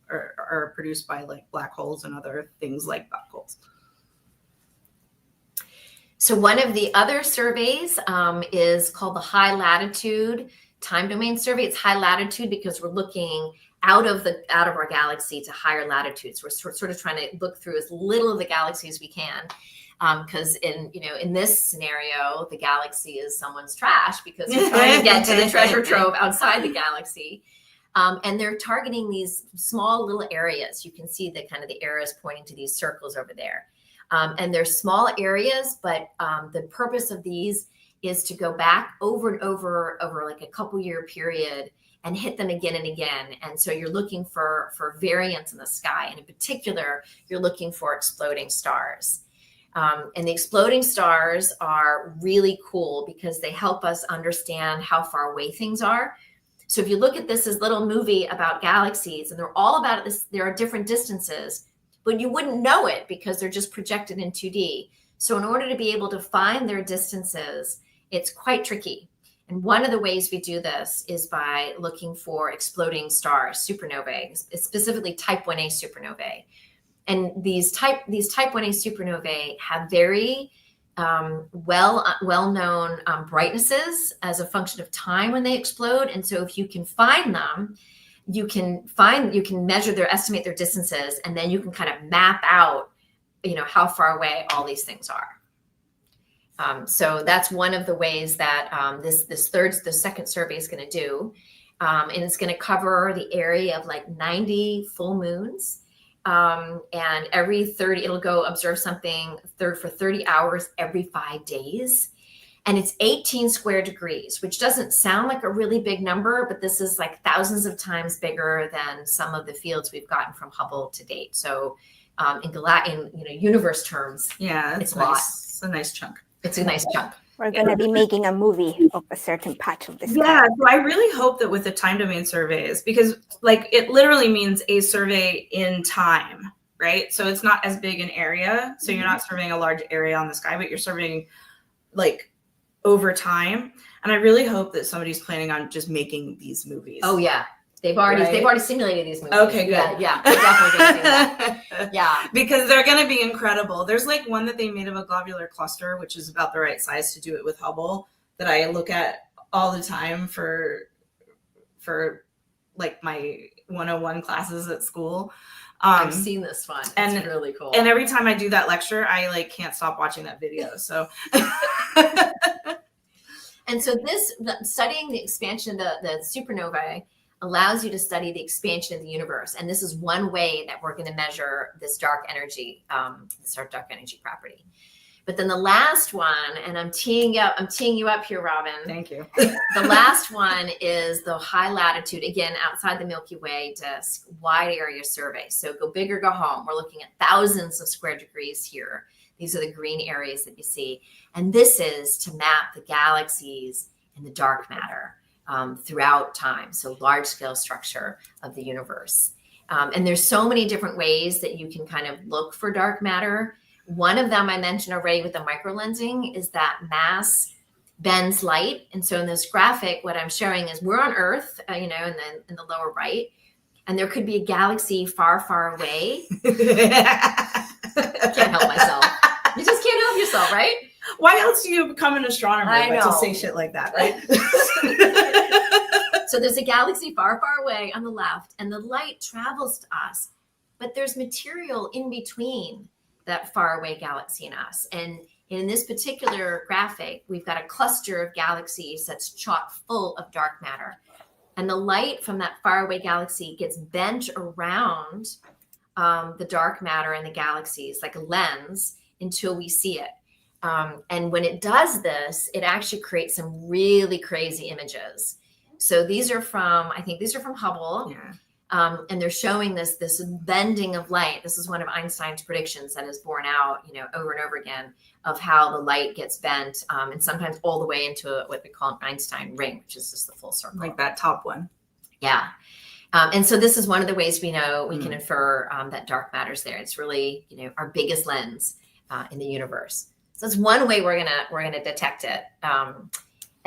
[SPEAKER 3] are produced by black holes and other things like black holes.
[SPEAKER 2] So one of the other surveys is called the High Latitude Time Domain Survey. It's high latitude because we're looking out of our galaxy to higher latitudes. We're sort of trying to look through as little of the galaxy as we can. Because in this scenario, the galaxy is someone's trash because they're trying to get to the treasure trove outside the galaxy. And they're targeting these small little areas. You can see the arrows pointing to these circles over there. And they're small areas, but the purpose of these is to go back over and over like a couple year period and hit them again and again. And so you're looking for variants in the sky. And in particular, you're looking for exploding stars. And the exploding stars are really cool because they help us understand how far away things are. So if you look at this little movie about galaxies, and they're all about this, there are different distances, but you wouldn't know it because they're just projected in 2D. So in order to be able to find their distances, it's quite tricky. And one of the ways we do this is by looking for exploding stars, supernovae, specifically type 1a supernovae. And these type 1a supernovae have very well-known brightnesses as a function of time when they explode. And so if you can find them, you can estimate their distances, and then you can kind of map out, how far away all these things are. So that's one of the ways that the second survey is going to do. And it's going to cover the area of like 90 full moons. And every 30, it'll go observe something for 30 hours every 5 days. And it's 18 square degrees, which doesn't sound like a really big number, but this is like thousands of times bigger than some of the fields we've gotten from Hubble to date. So in universe terms, it's nice. It's a nice chunk. It's a nice chunk.
[SPEAKER 1] We're going to be making a movie of a certain patch of the sky.
[SPEAKER 3] Yeah, so I really hope that with the time domain surveys, because like it literally means a survey in time, right? So it's not as big an area. So you're not surveying a large area on the sky, but you're surveying like over time. And I really hope that somebody's planning on just making these movies.
[SPEAKER 2] Oh yeah. They've already simulated these movies.
[SPEAKER 3] Okay, good.
[SPEAKER 2] Yeah, they're definitely going to do that. Yeah.
[SPEAKER 3] Because they're going to be incredible. There's like one that they made of a globular cluster, which is about the right size to do it with Hubble, that I look at all the time for like my 101 classes at school.
[SPEAKER 2] I've seen this one. It's really cool.
[SPEAKER 3] And every time I do that lecture, I like can't stop watching that video. So
[SPEAKER 2] and so studying the expansion of the supernovae allows you to study the expansion of the universe. And this is one way that we're going to measure this dark energy property. But then the last one, and I'm teeing you up here, Robyn.
[SPEAKER 3] Thank you.
[SPEAKER 2] The last one is the high latitude, again, outside the Milky Way disk, wide area survey. So go big or go home. We're looking at thousands of square degrees here. These are the green areas that you see. And this is to map the galaxies and the dark matter throughout time. So large scale structure of the universe. And there's so many different ways that you can kind of look for dark matter. One of them I mentioned already with the microlensing is that mass bends light. And so in this graphic, what I'm showing is we're on Earth, in the lower right, and there could be a galaxy far, far away. I can't help myself. You just can't help yourself, right?
[SPEAKER 3] Why else do you become an astronomer but to say shit like that, right?
[SPEAKER 2] So there's a galaxy far, far away on the left, and the light travels to us, but there's material in between that far away galaxy and us. And in this particular graphic, we've got a cluster of galaxies that's chock full of dark matter. And the light from that faraway galaxy gets bent around the dark matter in the galaxies like a lens until we see it. And when it does this, it actually creates some really crazy images. So these are from Hubble.
[SPEAKER 3] Yeah.
[SPEAKER 2] And they're showing this bending of light. This is one of Einstein's predictions that is borne out, over and over again, of how the light gets bent, and sometimes all the way into what we call an Einstein ring, which is just the full circle.
[SPEAKER 3] Like that top one.
[SPEAKER 2] Yeah. And so this is one of the ways we know we can infer that dark matter's there. It's really, our biggest lens in the universe. So it's one way we're gonna detect it.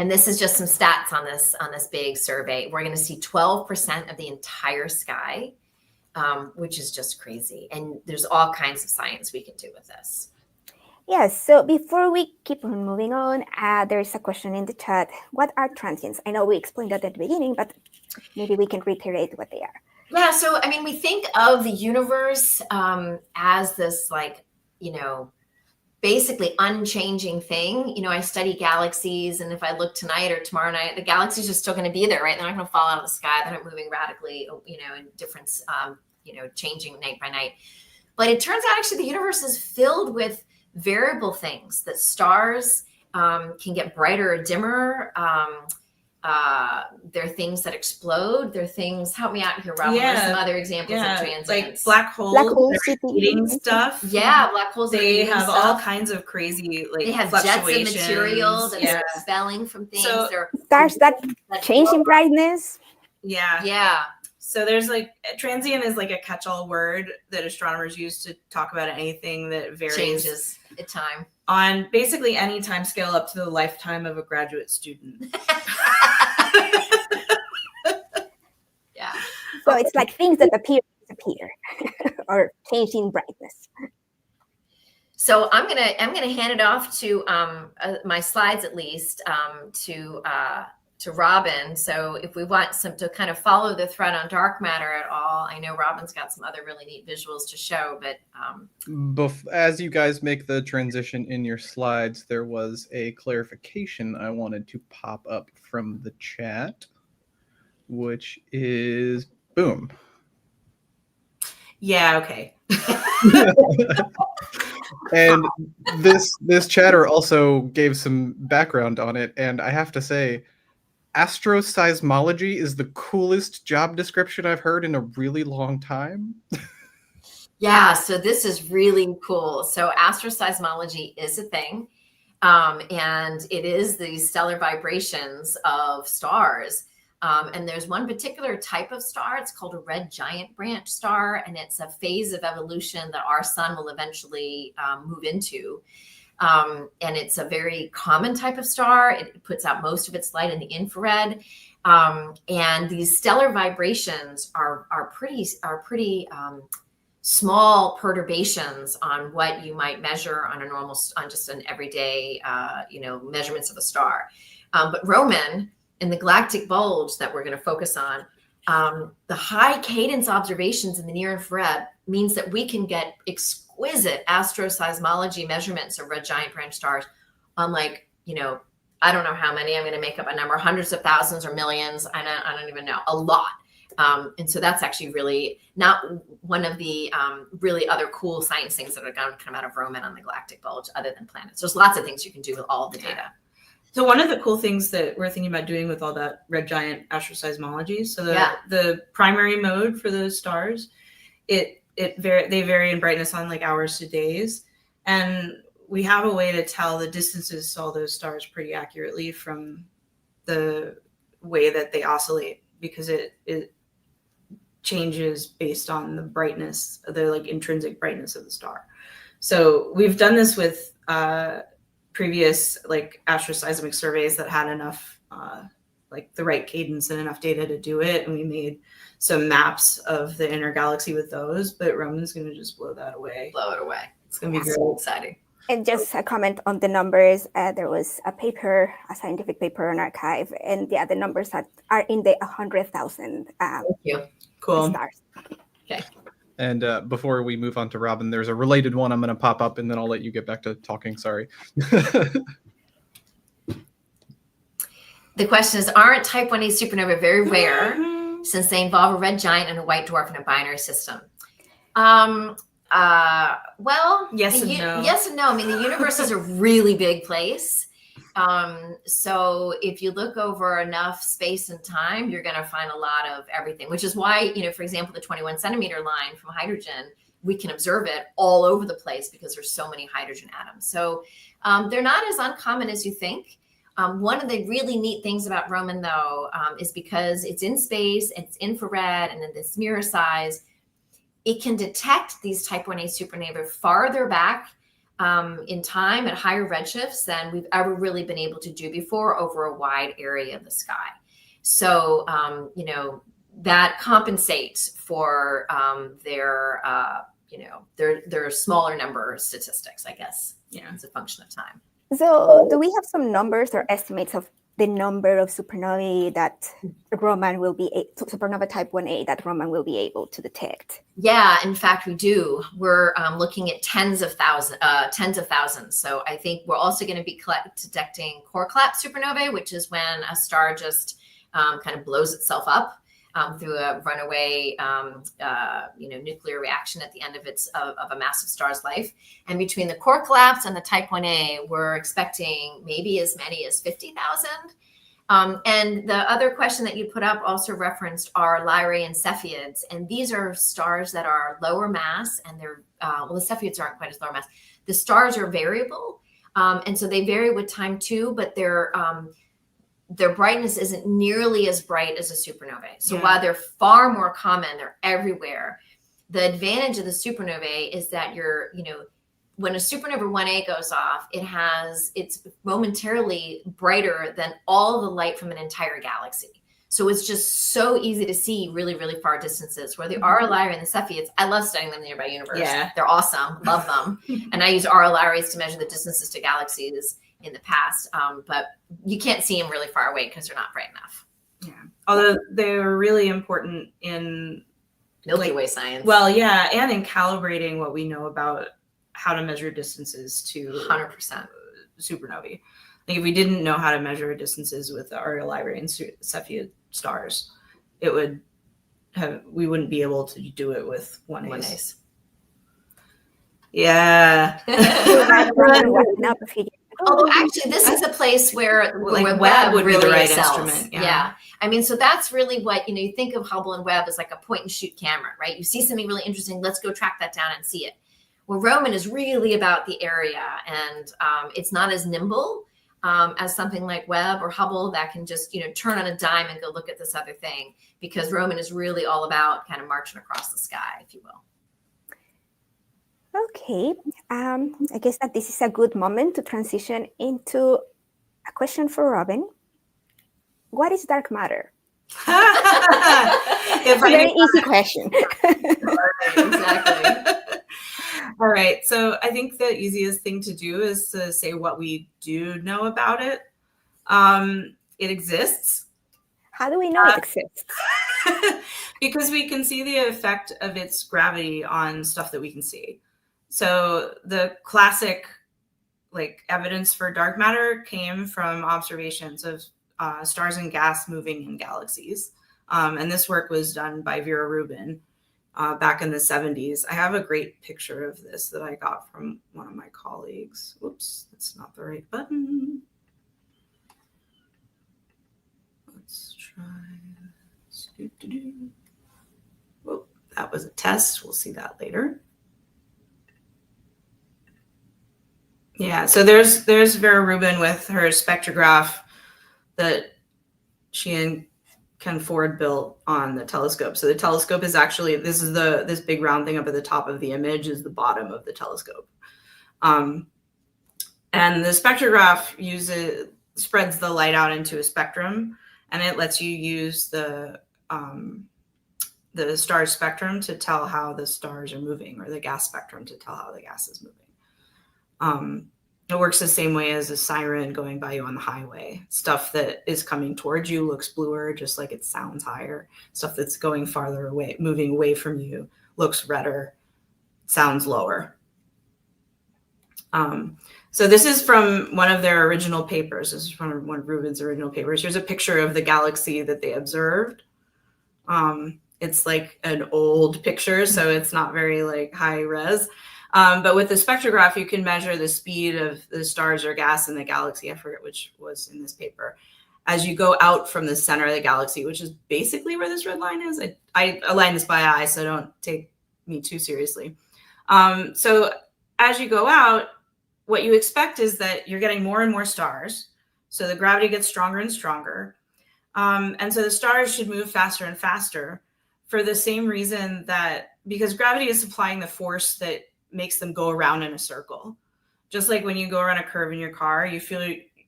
[SPEAKER 2] And this is just some stats on this big survey. We're going to see 12% of the entire sky, which is just crazy. And there's all kinds of science we can do with this.
[SPEAKER 1] Yes. So before we keep on moving on, there's a question in the chat. What are transients? I know we explained that at the beginning, but maybe we can reiterate what they are.
[SPEAKER 2] Yeah. So, we think of the universe as this basically unchanging thing. You know, I study galaxies, and if I look tonight or tomorrow night, the galaxies are still going to be there, right? They're not going to fall out of the sky. They're not moving radically, you know, in difference, you know, changing night by night. But it turns out actually the universe is filled with variable things, that stars can get brighter or dimmer. There are things that explode. There are things, help me out here, Robyn. What are some other examples of transients?
[SPEAKER 3] Like black holes, eating stuff.
[SPEAKER 2] Yeah, black holes.
[SPEAKER 3] They have all kinds of crazy, like,
[SPEAKER 2] they have jets of material that's expelling from things.
[SPEAKER 1] So stars that change in brightness.
[SPEAKER 3] Yeah. So there's like, transient is like a catch-all word that astronomers use to talk about anything that varies,
[SPEAKER 2] changes in time,
[SPEAKER 3] on basically any time scale up to the lifetime of a graduate student.
[SPEAKER 2] Yeah.
[SPEAKER 1] So it's like things that appear or change in brightness.
[SPEAKER 2] So I'm gonna hand it off to my slides, at least, to Robyn. So if we want some to kind of follow the thread on dark matter at all, I know Robyn's got some other really neat visuals to show, but
[SPEAKER 4] as you guys make the transition in your slides, there was a clarification I wanted to pop up from the chat, which is boom.
[SPEAKER 3] Yeah, okay.
[SPEAKER 4] And this chatter also gave some background on it, and I have to say, Astro-seismology is the coolest job description I've heard in a really long time.
[SPEAKER 2] Yeah, so this is really cool. So astro-seismology is a thing, and it is the stellar vibrations of stars. And there's one particular type of star. It's called a red giant branch star, and it's a phase of evolution that our sun will eventually move into. And it's a very common type of star. It puts out most of its light in the infrared. And these stellar vibrations are pretty small perturbations on what you might measure on just an everyday, measurements of a star. But Robyn, in the galactic bulge that we're going to focus on, the high cadence observations in the near infrared means that we can get exquisite astro-seismology measurements of red giant branch stars on, like, I don't know how many. I'm going to make up a number, hundreds of thousands or millions. I don't even know, a lot. And so that's actually really not one of the really other cool science things that are going to come out of Robyn on the galactic bulge, other than planets. There's lots of things you can do with all of the data.
[SPEAKER 3] So one of the cool things that we're thinking about doing with all that red giant astro-seismology, so the primary mode for those stars, they vary in brightness on like hours to days, and we have a way to tell the distances to all those stars pretty accurately from the way that they oscillate, because it changes based on the brightness, the like intrinsic brightness of the star. So we've done this with previous like astroseismic surveys that had enough like the right cadence and enough data to do it, and we made some maps of the inner galaxy with those. But Robyn's going to just blow that away.
[SPEAKER 2] Blow it away.
[SPEAKER 3] It's going to be very
[SPEAKER 2] exciting.
[SPEAKER 1] And just a comment on the numbers. There was a scientific paper on Archive, and the numbers are in the 100,000
[SPEAKER 3] cool
[SPEAKER 1] stars.
[SPEAKER 2] Okay.
[SPEAKER 4] And before we move on to Robyn, there's a related one I'm going to pop up, and then I'll let you get back to talking. Sorry.
[SPEAKER 2] The question is, aren't type 1a supernovae very rare since they involve a red giant and a white dwarf in a binary system? Well,
[SPEAKER 3] yes and no.
[SPEAKER 2] Yes and no. I mean, the universe is a really big place. So if you look over enough space and time, you're going to find a lot of everything, which is why, for example, the 21 centimeter line from hydrogen, we can observe it all over the place because there's so many hydrogen atoms. So they're not as uncommon as you think. One of the really neat things about Robyn, though, is because it's in space, it's infrared, and in this mirror size, it can detect these type 1a supernovae farther back in time at higher redshifts than we've ever really been able to do before over a wide area of the sky. So, that compensates for their smaller number statistics, I guess. It's a function of time.
[SPEAKER 1] So do we have some numbers or estimates of the number of supernovae that supernova type 1a that Robyn will be able to detect?
[SPEAKER 2] Yeah, in fact, we do. We're looking at tens of thousands. So I think we're also going to be detecting core collapse supernovae, which is when a star just kind of blows itself up through a runaway, nuclear reaction at the end of a massive star's life. And between the core collapse and the type 1a, we're expecting maybe as many as 50,000. And the other question that you put up also referenced are Lyrae and Cepheids. And these are stars that are lower mass, and they're, the Cepheids aren't quite as lower mass. The stars are variable. And so they vary with time too, but their brightness isn't nearly as bright as a supernovae. So while they're far more common, they're everywhere. The advantage of the supernovae is that when a supernova 1a goes off, it's momentarily brighter than all the light from an entire galaxy. So it's just so easy to see really, really far distances. Where the Aura Lyrae and the Cepheids, I love studying them in the nearby universe. Yeah. They're awesome. Love them. And I use Aura Lyraes to measure the distances to galaxies in the past. But you can't see them really far away because they're not bright enough.
[SPEAKER 3] Yeah. Although they're really important in
[SPEAKER 2] Milky Way science.
[SPEAKER 3] Well, yeah. And in calibrating what we know about how to measure distances to
[SPEAKER 2] 100%
[SPEAKER 3] supernovae. Like if we didn't know how to measure distances with the Aura Lyrae and Cepheid stars, we wouldn't be able to do it with 1As. Yeah.
[SPEAKER 2] Although actually this is a place where Webb would
[SPEAKER 3] really
[SPEAKER 2] be the right
[SPEAKER 3] excels.
[SPEAKER 2] Instrument. Yeah. I mean, so that's really what, you think of Hubble and Webb as like a point and shoot camera, right? You see something really interesting, let's go track that down and see it. Well, Robyn is really about the area, and it's not as nimble as something like Webb or Hubble that can just, turn on a dime and go look at this other thing, because Robyn is really all about kind of marching across the sky, if you will.
[SPEAKER 1] Okay, I guess that this is a good moment to transition into a question for Robyn. What is dark matter?
[SPEAKER 3] It's
[SPEAKER 1] a very easy question.
[SPEAKER 2] Exactly.
[SPEAKER 3] All right. So I think the easiest thing to do is to say what we do know about it. It exists.
[SPEAKER 1] How do we know it exists?
[SPEAKER 3] Because we can see the effect of its gravity on stuff that we can see. So the classic evidence for dark matter came from observations of stars and gas moving in galaxies. And this work was done by Vera Rubin back in the 70s. I have a great picture of this that I got from one of my colleagues. Whoops, that's not the right button. Let's try this. Whoop, that was a test. We'll see that later. Yeah, so there's Vera Rubin with her spectrograph that she and Ken Ford built on the telescope. So the telescope is actually, this big round thing up at the top of the image is the bottom of the telescope. And the spectrograph spreads the light out into a spectrum, and it lets you use the star spectrum to tell how the stars are moving, or the gas spectrum to tell how the gas is moving. It works the same way as a siren going by you on the highway. Stuff that is coming towards you looks bluer, just like it sounds higher. Stuff that's going farther away, moving away from you, looks redder, sounds lower. So this is from one of their original papers. This is from one of Rubin's original papers. Here's a picture of the galaxy that they observed. It's like an old picture, so it's not very high res. But with the spectrograph, you can measure the speed of the stars or gas in the galaxy. I forget which was in this paper. As you go out from the center of the galaxy, which is basically where this red line is. I align this by eye, so don't take me too seriously. So as you go out, what you expect is that you're getting more and more stars. So the gravity gets stronger and stronger. And so the stars should move faster and faster for the same reason because gravity is supplying the force that makes them go around in a circle. Just like when you go around a curve in your car, you feel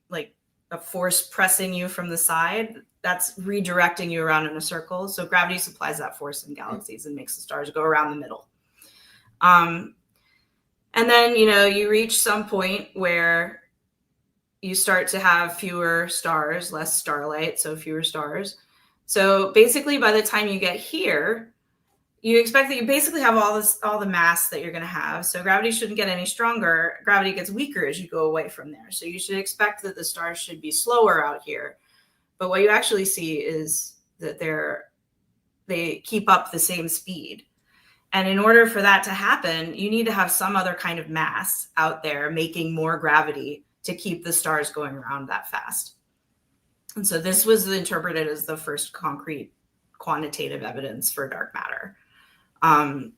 [SPEAKER 3] like a force pressing you from the side. That's redirecting you around in a circle. So gravity supplies that force in galaxies and makes the stars go around the middle. And then, you reach some point where you start to have fewer stars, less starlight, so fewer stars. So basically, by the time you get here, you expect that you basically have all the mass that you're going to have. So gravity shouldn't get any stronger. Gravity gets weaker as you go away from there. So you should expect that the stars should be slower out here. But what you actually see is that they keep up the same speed. And in order for that to happen, you need to have some other kind of mass out there making more gravity to keep the stars going around that fast. And so this was interpreted as the first concrete quantitative evidence for dark matter. And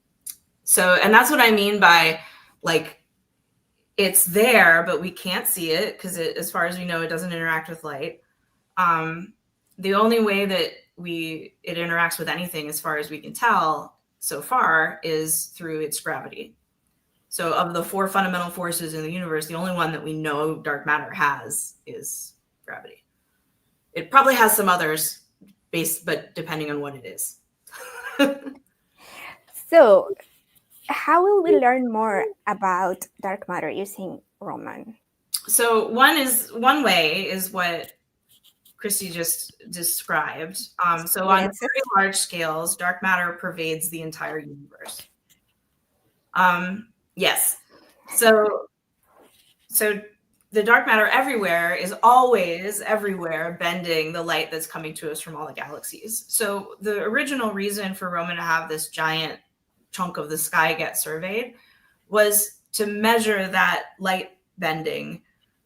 [SPEAKER 3] that's what I mean by, like, it's there, but we can't see it because as far as we know, it doesn't interact with light. The only way that it interacts with anything, as far as we can tell so far, is through its gravity. So of the 4 fundamental forces in the universe, the only one that we know dark matter has is gravity. It probably has some others, but depending on what it is.
[SPEAKER 1] So how will we learn more about dark matter using Roman?
[SPEAKER 3] So one way is what Christy just described. So on very large scales, dark matter pervades the entire universe. Yes. So the dark matter everywhere is always everywhere bending the light that's coming to us from all the galaxies. So the original reason for Roman to have this giant chunk of the sky get surveyed was to measure that light bending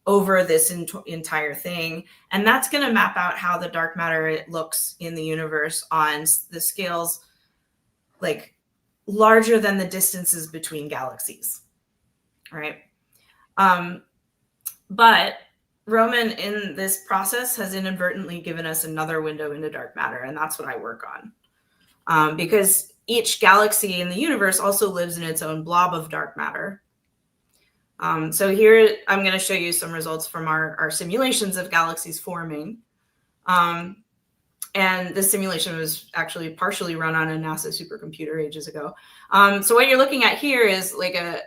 [SPEAKER 3] over this entire thing. And that's going to map out how the dark matter looks in the universe on the scales like larger than the distances between galaxies, right? But Roman in this process has inadvertently given us another window into dark matter, and that's what I work on. Because each galaxy in the universe also lives in its own blob of dark matter. So here I'm going to show you some results from our simulations of galaxies forming. And this simulation was actually partially run on a NASA supercomputer ages ago. So what you're looking at here is like a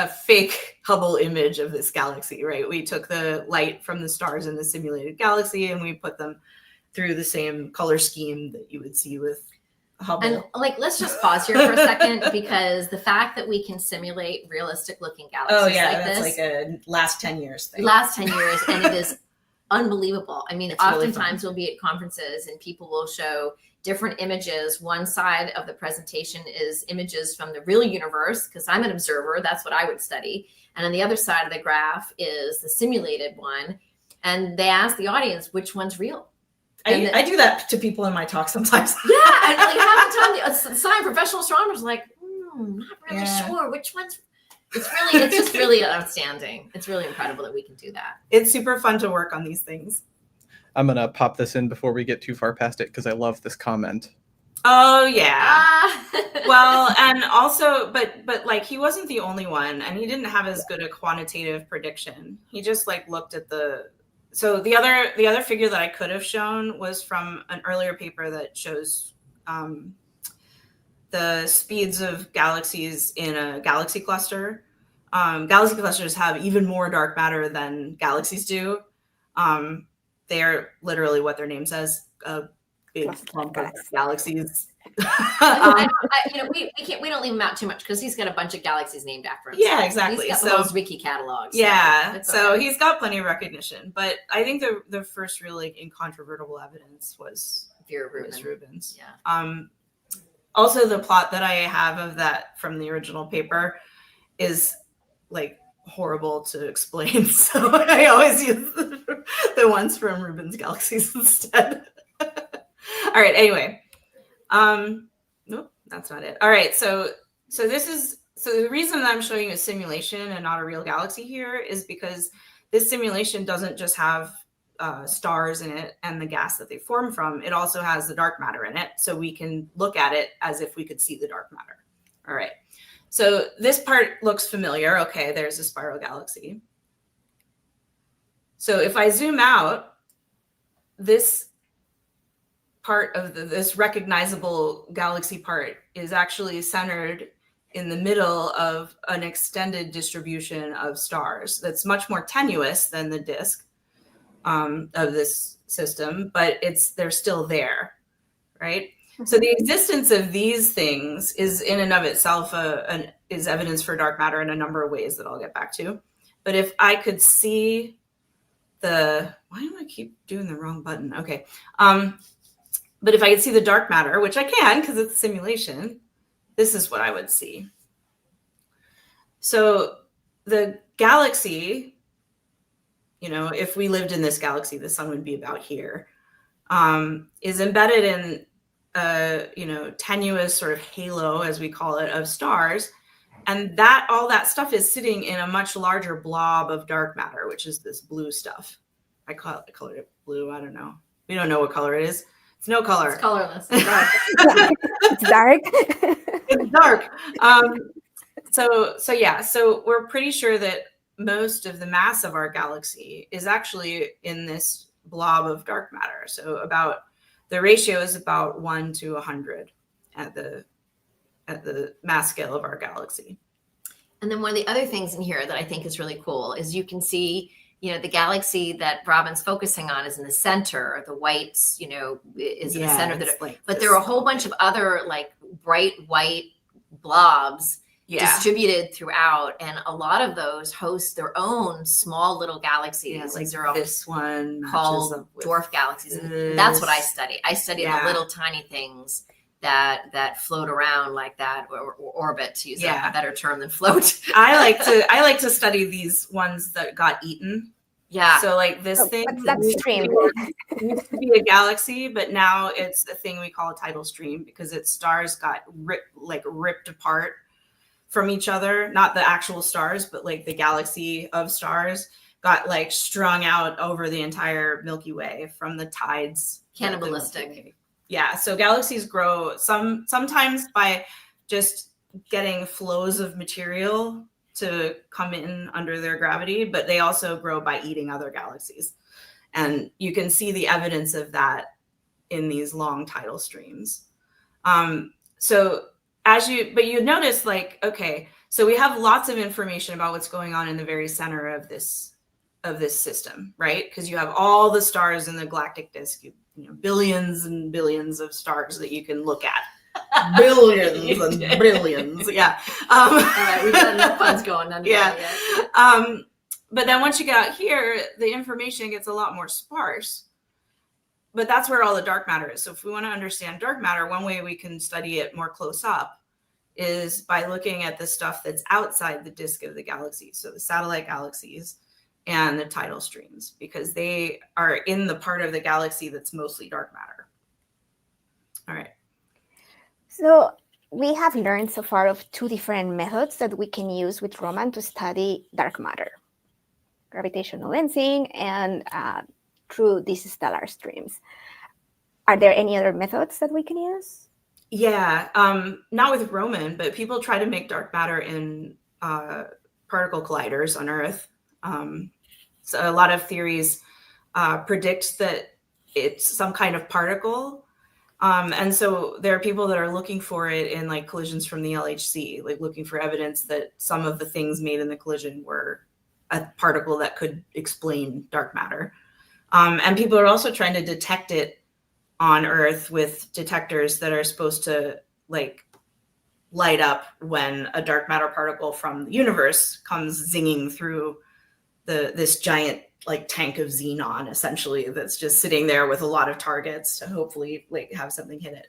[SPEAKER 3] fake Hubble image of this galaxy, right? We took the light from the stars in the simulated galaxy and we put them through the same color scheme that you would see with Hubble.
[SPEAKER 2] And like, let's just pause here for a second, because the fact that we can simulate realistic looking galaxies
[SPEAKER 3] that's like a last 10 years thing.
[SPEAKER 2] Last 10 years, and it is unbelievable. I mean,
[SPEAKER 3] it's
[SPEAKER 2] oftentimes
[SPEAKER 3] really
[SPEAKER 2] we'll be at conferences and people will show different images. One side of the presentation is images from the real universe, because I'm an observer, that's what I would study. And on the other side of the graph is the simulated one. And they ask the audience, which one's real?
[SPEAKER 3] I do that to people in my talk sometimes.
[SPEAKER 2] Yeah, and like half the time, professional astronomers are like, not really sure which one's. It's just really outstanding. It's really incredible that we can do that.
[SPEAKER 3] It's super fun to work on these things.
[SPEAKER 4] I'm gonna pop this in before we get too far past it because I love this comment.
[SPEAKER 3] Oh yeah. Well, and also, but like he wasn't the only one, and he didn't have as good a quantitative prediction. He just like looked at so the other figure that I could have shown was from an earlier paper that shows the speeds of galaxies in a galaxy cluster. Galaxy clusters have even more dark matter than galaxies do. They are literally what their name says, a big clump of galaxies.
[SPEAKER 2] We don't leave him out too much because he's got a bunch of galaxies named after him.
[SPEAKER 3] Yeah, exactly.
[SPEAKER 2] He's got the whole wiki catalog.
[SPEAKER 3] So he's got plenty of recognition. But I think the first really incontrovertible evidence was Rubin's.
[SPEAKER 2] Yeah.
[SPEAKER 3] Also, the plot that I have of that from the original paper is like horrible to explain. So I always use the ones from Rubin's galaxies instead. All right. Anyway. Nope, that's not it. All right. So the reason that I'm showing you a simulation and not a real galaxy here is because this simulation doesn't just have stars in it and the gas that they form from. It also has the dark matter in it. So we can look at it as if we could see the dark matter. All right. So this part looks familiar. Okay, there's a spiral galaxy. So if I zoom out, this part of this recognizable galaxy part is actually centered in the middle of an extended distribution of stars that's much more tenuous than the disk. of this system, but they're still there, right? So the existence of these things is in and of itself is evidence for dark matter in a number of ways that I'll get back to. But if I could see why do I keep doing the wrong button? Okay. But if I could see the dark matter, which I can because it's a simulation, this is what I would see. So the galaxy, if we lived in this galaxy, the sun would be about here, is embedded in tenuous sort of halo, as we call it, of stars. And all that stuff is sitting in a much larger blob of dark matter, which is this blue stuff. I colored it blue. I don't know. We don't know what color it is. It's no color.
[SPEAKER 2] It's colorless. It's dark.
[SPEAKER 1] It's dark.
[SPEAKER 3] It's dark. So we're pretty sure that most of the mass of our galaxy is actually in this blob of dark matter. So the ratio is about 1 to 100 at the mass scale of our galaxy.
[SPEAKER 2] And then one of the other things in here that I think is really cool is you can see, the galaxy that Robyn's focusing on is in the center. The whites, is in the center. But there are a whole bunch of other like bright white blobs distributed throughout, and a lot of those host their own small little galaxies.
[SPEAKER 3] Like this one
[SPEAKER 2] called dwarf galaxies. And that's what I study. I study the little tiny things that float around like that, or orbit, to use a better term than float.
[SPEAKER 3] I like to study these ones that got eeten.
[SPEAKER 2] Yeah.
[SPEAKER 3] So like this thing
[SPEAKER 1] that's stream.
[SPEAKER 3] used to be a galaxy, but now it's a thing we call a tidal stream because its stars got ripped apart from each other. Not the actual stars, but like the galaxy of stars got like strung out over the entire Milky Way from the tides.
[SPEAKER 2] Cannibalistic.
[SPEAKER 3] Yeah. So galaxies grow sometimes by just getting flows of material to come in under their gravity, but they also grow by eating other galaxies. And you can see the evidence of that in these long tidal streams. But you notice so we have lots of information about what's going on in the very center of this system, right? Because you have all the stars in the galactic disk, billions and billions of stars that you can look at. Billions and billions. Yeah.
[SPEAKER 2] All right, we've got enough puns going on.
[SPEAKER 3] But then once you get out here, the information gets a lot more sparse. But that's where all the dark matter is. So if we want to understand dark matter, one way we can study it more close up is by looking at the stuff that's outside the disk of the galaxy. So the satellite galaxies and the tidal streams, because they are in the part of the galaxy that's mostly dark matter. All right.
[SPEAKER 1] So we have learned so far of two different methods that we can use with Roman to study dark matter: gravitational lensing and through these stellar streams. Are there any other methods that we can use?
[SPEAKER 3] Yeah, not with Roman, but people try to make dark matter in particle colliders on Earth. So a lot of theories predict that it's some kind of particle. And so there are people that are looking for it in like collisions from the LHC, like looking for evidence that some of the things made in the collision were a particle that could explain dark matter. And people are also trying to detect it on Earth with detectors that are supposed to like light up when a dark matter particle from the universe comes zinging through this giant like tank of xenon, essentially, that's just sitting there with a lot of targets to hopefully like have something hit it.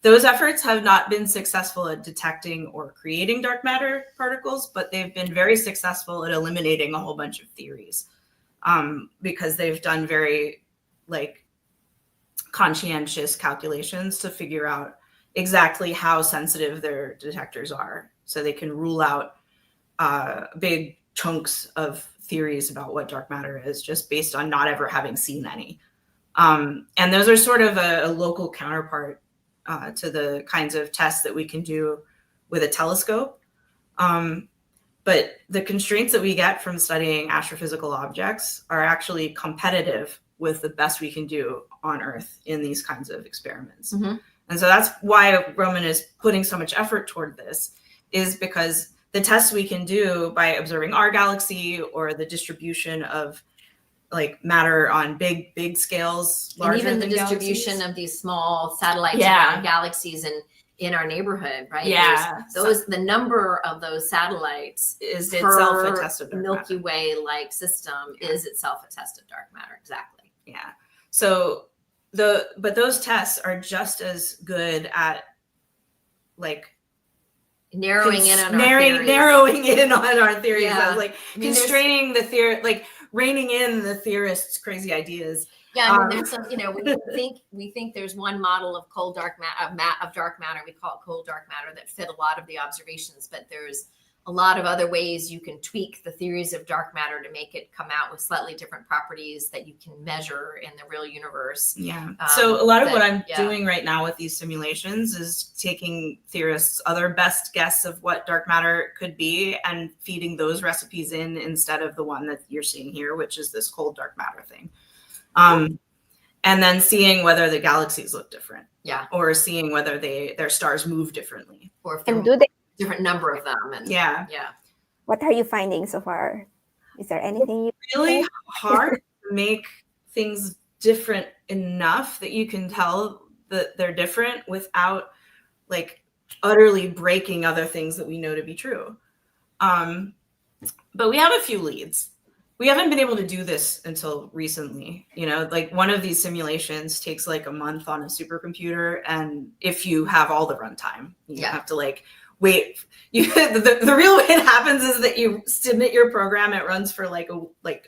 [SPEAKER 3] Those efforts have not been successful at detecting or creating dark matter particles, but they've been very successful at eliminating a whole bunch of theories because they've done very like conscientious calculations to figure out exactly how sensitive their detectors are, so they can rule out big chunks of theories about what dark matter is just based on not ever having seen any. And those are sort of a local counterpart to the kinds of tests that we can do with a telescope. But the constraints that we get from studying astrophysical objects are actually competitive with the best we can do on Earth in these kinds of experiments. Mm-hmm. And so that's why Roman is putting so much effort toward this, is because the tests we can do by observing our galaxy or the distribution of like matter on big scales,
[SPEAKER 2] and even the
[SPEAKER 3] than
[SPEAKER 2] distribution
[SPEAKER 3] galaxies.
[SPEAKER 2] of these small satellites
[SPEAKER 3] Yeah.
[SPEAKER 2] around galaxies and in our neighborhood, right?
[SPEAKER 3] Yeah.
[SPEAKER 2] The number of those satellites
[SPEAKER 3] is
[SPEAKER 2] per
[SPEAKER 3] itself a test of dark
[SPEAKER 2] Milky
[SPEAKER 3] matter.
[SPEAKER 2] Way like system is itself a test of dark matter. Exactly.
[SPEAKER 3] Yeah. So but those tests are just as good at like
[SPEAKER 2] narrowing in on
[SPEAKER 3] our theories.
[SPEAKER 2] Yeah.
[SPEAKER 3] Like
[SPEAKER 2] I mean,
[SPEAKER 3] constraining the theory, like reining in the theorists' crazy ideas.
[SPEAKER 2] Yeah, I mean, there's some, we think there's one model of cold dark matter. We call it cold dark matter that fit a lot of the observations, but there's a lot of other ways you can tweak the theories of dark matter to make it come out with slightly different properties that you can measure in the real universe.
[SPEAKER 3] Yeah. So a lot of what I'm doing right now with these simulations is taking theorists' other best guess of what dark matter could be and feeding those recipes in instead of the one that you're seeing here, which is this cold dark matter thing. And then seeing whether the galaxies look different.
[SPEAKER 2] Yeah.
[SPEAKER 3] Or seeing whether their stars move differently.
[SPEAKER 2] Or if they're different number of them. And
[SPEAKER 3] yeah.
[SPEAKER 1] What are you finding so far? Is there anything
[SPEAKER 3] it's really hard to make things different enough that you can tell that they're different without like utterly breaking other things that we know to be true. But we have a few leads. We haven't been able to do this until recently. Like one of these simulations takes like a month on a supercomputer, and if you have all the runtime, you have to like wait. The real way it happens is that you submit your program, it runs for like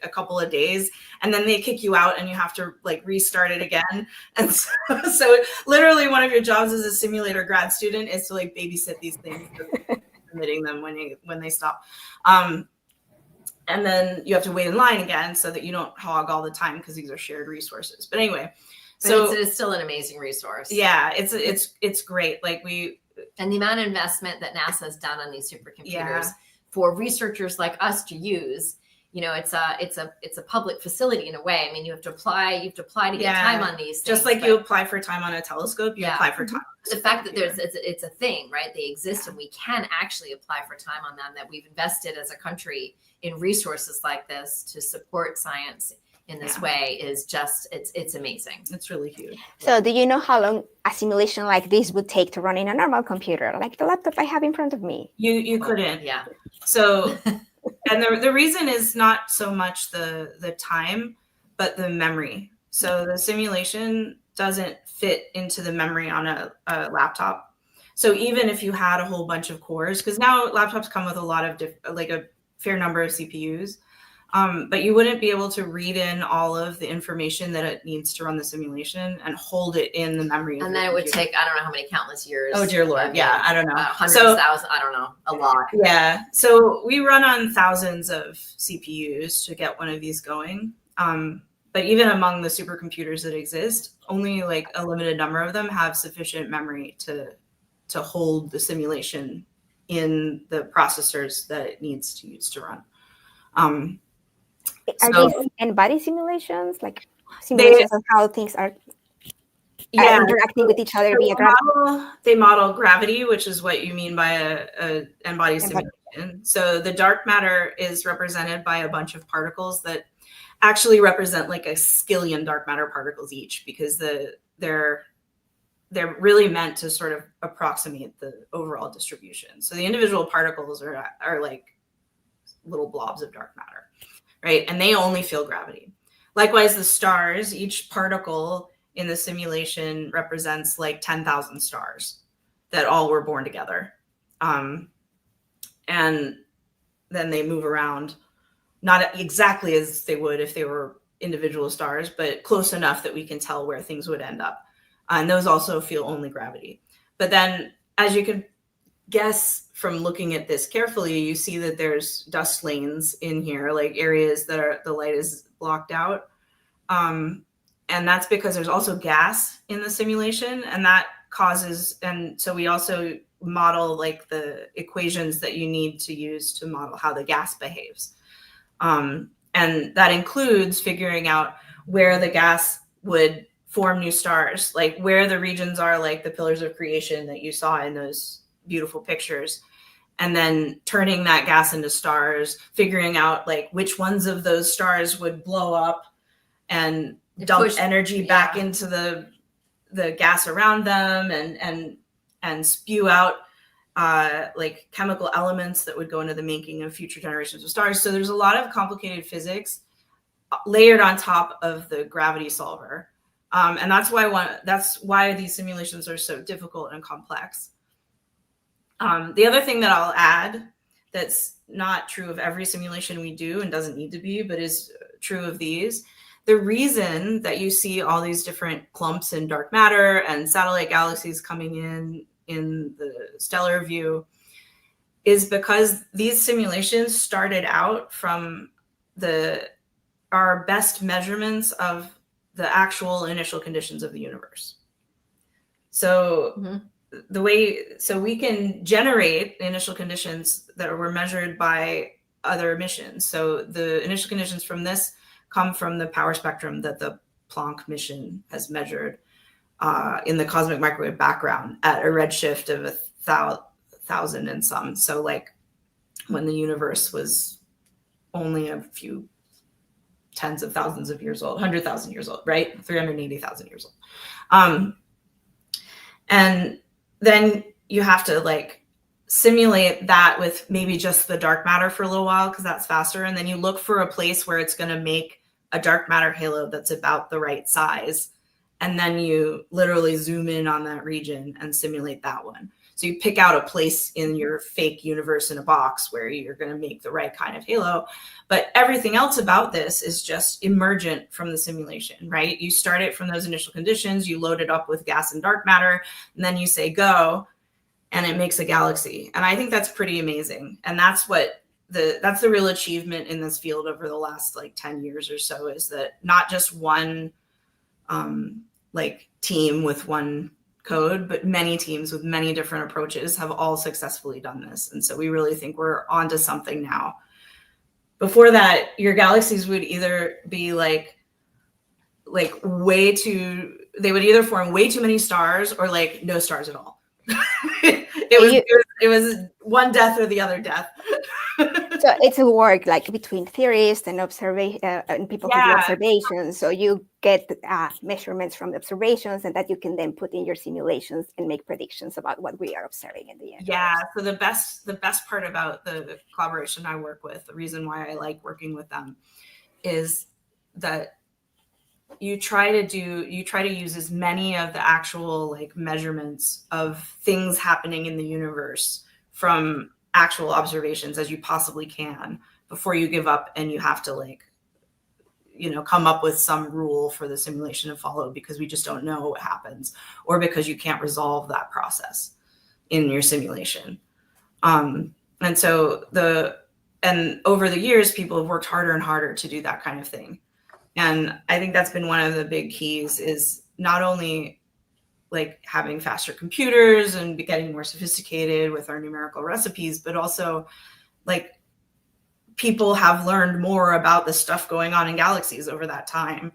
[SPEAKER 3] a couple of days, and then they kick you out and you have to like restart it again. And so literally one of your jobs as a simulator grad student is to like babysit these things, submitting them when they stop. And then you have to wait in line again so that you don't hog all the time because these are shared resources. But anyway, so
[SPEAKER 2] it is still an amazing resource.
[SPEAKER 3] Yeah, it's great. Like
[SPEAKER 2] and the amount of investment that NASA has done on these supercomputers for researchers like us to use, it's a public facility in a way. I mean, you have to apply to get time on these things.
[SPEAKER 3] Just like you apply for time on a telescope, you apply for time.
[SPEAKER 2] The fact that it's a thing, right? They exist and we can actually apply for time on them, that we've invested as a country in resources like this to support science in this way is just, it's amazing.
[SPEAKER 3] It's really huge.
[SPEAKER 1] So do you know how long a simulation like this would take to run in a normal computer, like the laptop I have in front of me?
[SPEAKER 3] You couldn't.
[SPEAKER 2] Yeah.
[SPEAKER 3] So, and the reason is not so much the time, but the memory. So the simulation doesn't fit into the memory on a laptop. So even if you had a whole bunch of cores, because now laptops come with a lot of a fair number of CPUs, but you wouldn't be able to read in all of the information that it needs to run the simulation and hold it in the memory.
[SPEAKER 2] And then it would take, I don't know how many countless years.
[SPEAKER 3] Oh, dear Lord. I don't know.
[SPEAKER 2] Hundreds of thousands, I don't know, a lot.
[SPEAKER 3] Yeah. So we run on thousands of CPUs to get one of these going. But even among the supercomputers that exist, only like a limited number of them have sufficient memory to hold the simulation in the processors that it needs to use to run.
[SPEAKER 1] Are these n-body simulations, like simulations of how things are interacting with each other via gravity?
[SPEAKER 3] They model gravity, which is what you mean by a n-body simulation. So the dark matter is represented by a bunch of particles that actually represent like a skillion dark matter particles each, because they're really meant to sort of approximate the overall distribution. So the individual particles are like little blobs of dark matter, right? And they only feel gravity. Likewise, the stars, each particle in the simulation represents like 10,000 stars that all were born together. And then they move around, not exactly as they would if they were individual stars, but close enough that we can tell where things would end up. And those also feel only gravity. But then, as you can guess from looking at this carefully, you see that there's dust lanes in here, like areas that the light is blocked out. And that's because there's also gas in the simulation, and that causes, and so we also model like the equations that you need to use to model how the gas behaves. And that includes figuring out where the gas would form new stars, like where the regions are, like the pillars of creation that you saw in those beautiful pictures, and then turning that gas into stars, figuring out like which ones of those stars would blow up and
[SPEAKER 2] It
[SPEAKER 3] dump
[SPEAKER 2] pushed-
[SPEAKER 3] energy back into the gas around them and spew out like chemical elements that would go into the making of future generations of stars. So there's a lot of complicated physics layered on top of the gravity solver. And that's why these simulations are so difficult and complex. The other thing that I'll add that's not true of every simulation we do and doesn't need to be, but is true of these, the reason that you see all these different clumps in dark matter and satellite galaxies coming in the stellar view is because these simulations started out from our best measurements of the actual initial conditions of the universe. So we can generate initial conditions that were measured by other missions. So the initial conditions from this come from the power spectrum that the Planck mission has measured in the cosmic microwave background at a redshift of 1,000 and some. So like when the universe was only a few tens of thousands of years old, 100,000 years old, right? 380,000 years old. And then you have to like simulate that with maybe just the dark matter for a little while because that's faster. And then you look for a place where it's going to make a dark matter halo that's about the right size. And then you literally zoom in on that region and simulate that one. So you pick out a place in your fake universe in a box where you're going to make the right kind of halo. But everything else about this is just emergent from the simulation, right? You start it from those initial conditions, you load it up with gas and dark matter, and then you say go, and it makes a galaxy. And I think that's pretty amazing. And that's the real achievement in this field over the last like 10 years or so, is that not just one like team with one code, but many teams with many different approaches have all successfully done this. And so we really think we're onto something now. Before that, your galaxies would either be like way too, they would either form way too many stars or like no stars at all. It was one death or the other death.
[SPEAKER 1] So it's a work like between theorists and and people who do observations. So you get measurements from the observations, and that you can then put in your simulations and make predictions about what we are observing in the universe.
[SPEAKER 3] Yeah. So the best part about the collaboration I work with, the reason why I like working with them, is that you try to use as many of the actual like measurements of things happening in the universe from actual observations as you possibly can before you give up and you have to like, come up with some rule for the simulation to follow because we just don't know what happens, or because you can't resolve that process in your simulation. And over the years, people have worked harder and harder to do that kind of thing. And I think that's been one of the big keys, is not only like having faster computers and getting more sophisticated with our numerical recipes, but also like people have learned more about the stuff going on in galaxies over that time.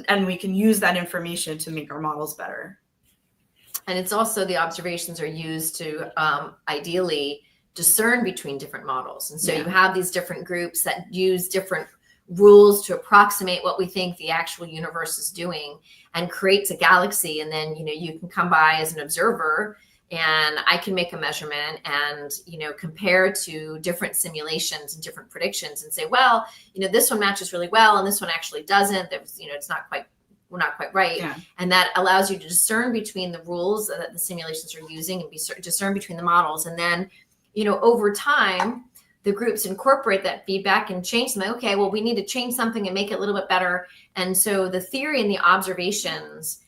[SPEAKER 3] And we can use that information to make our models better.
[SPEAKER 2] And it's also, the observations are used to ideally discern between different models. And so you have these different groups that use different rules to approximate what we think the actual universe is doing, and creates a galaxy. And then, you can come by as an observer, and I can make a measurement and, compare to different simulations and different predictions and say, well, this one matches really well, and this one actually doesn't. There's, we're not quite right.
[SPEAKER 3] Yeah.
[SPEAKER 2] And that allows you to discern between the rules that the simulations are using and discern between the models. And then, over time, the groups incorporate that feedback and change them. Okay, well, we need to change something and make it a little bit better. And so the theory and the observations,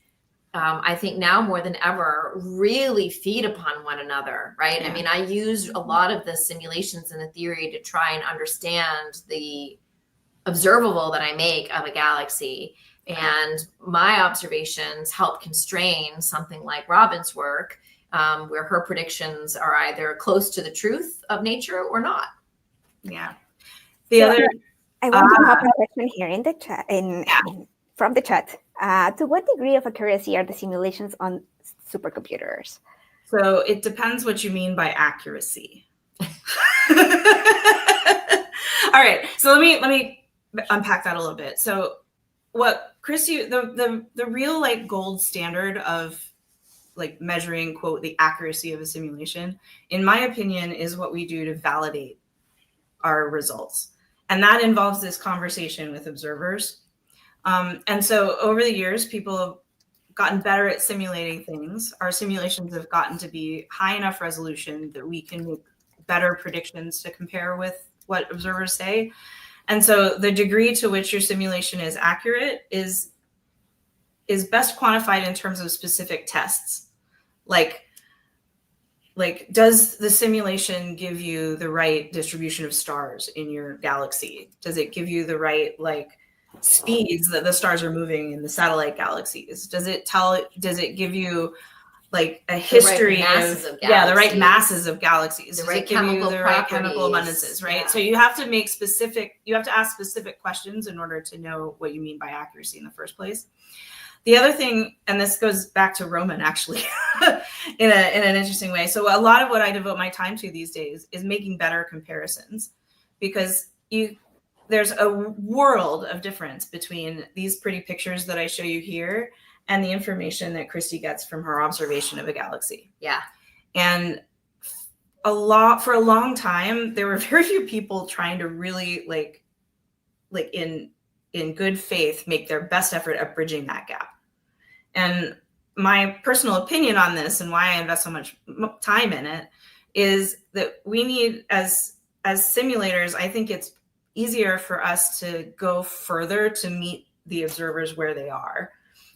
[SPEAKER 2] I think now more than ever, really feed upon one another, right? Yeah. I mean, I use a lot of the simulations and the theory to try and understand the observable that I make of a galaxy. And my observations help constrain something like Robyn's work, where her predictions are either close to the truth of nature or not.
[SPEAKER 3] Yeah.
[SPEAKER 1] I want to pop a question here in the chat, from the chat. To what degree of accuracy are the simulations on supercomputers?
[SPEAKER 3] So it depends what you mean by accuracy. All right. So let me unpack that a little bit. So what Christy, the real like gold standard of like measuring, quote, the accuracy of a simulation, in my opinion, is what we do to validate our results. And that involves this conversation with observers. And so over the years, people have gotten better at simulating things. Our simulations have gotten to be high enough resolution that we can make better predictions to compare with what observers say. And so the degree to which your simulation is accurate is best quantified in terms of specific tests. Like does the simulation give you the right distribution of stars in your galaxy? Does it give you the right like speeds that the stars are moving in the satellite galaxies? Does it give you like a history of the right masses of galaxies?
[SPEAKER 2] The
[SPEAKER 3] Does
[SPEAKER 2] right
[SPEAKER 3] it give you the right chemical
[SPEAKER 2] properties?
[SPEAKER 3] abundances, right?
[SPEAKER 2] Yeah.
[SPEAKER 3] So you have to ask specific questions in order to know what you mean by accuracy in the first place. The other thing, and this goes back to Robyn actually in an interesting way. So a lot of what I devote my time to these days is making better comparisons, because there's a world of difference between these pretty pictures that I show you here and the information that Christy gets from her observation of a galaxy.
[SPEAKER 2] Yeah.
[SPEAKER 3] And for a long time, there were very few people trying to really like in good faith make their best effort at bridging that gap. And my personal opinion on this, and why I invest so much time in it, is that we need, as simulators, I think it's easier for us to go further to meet the observers where they are.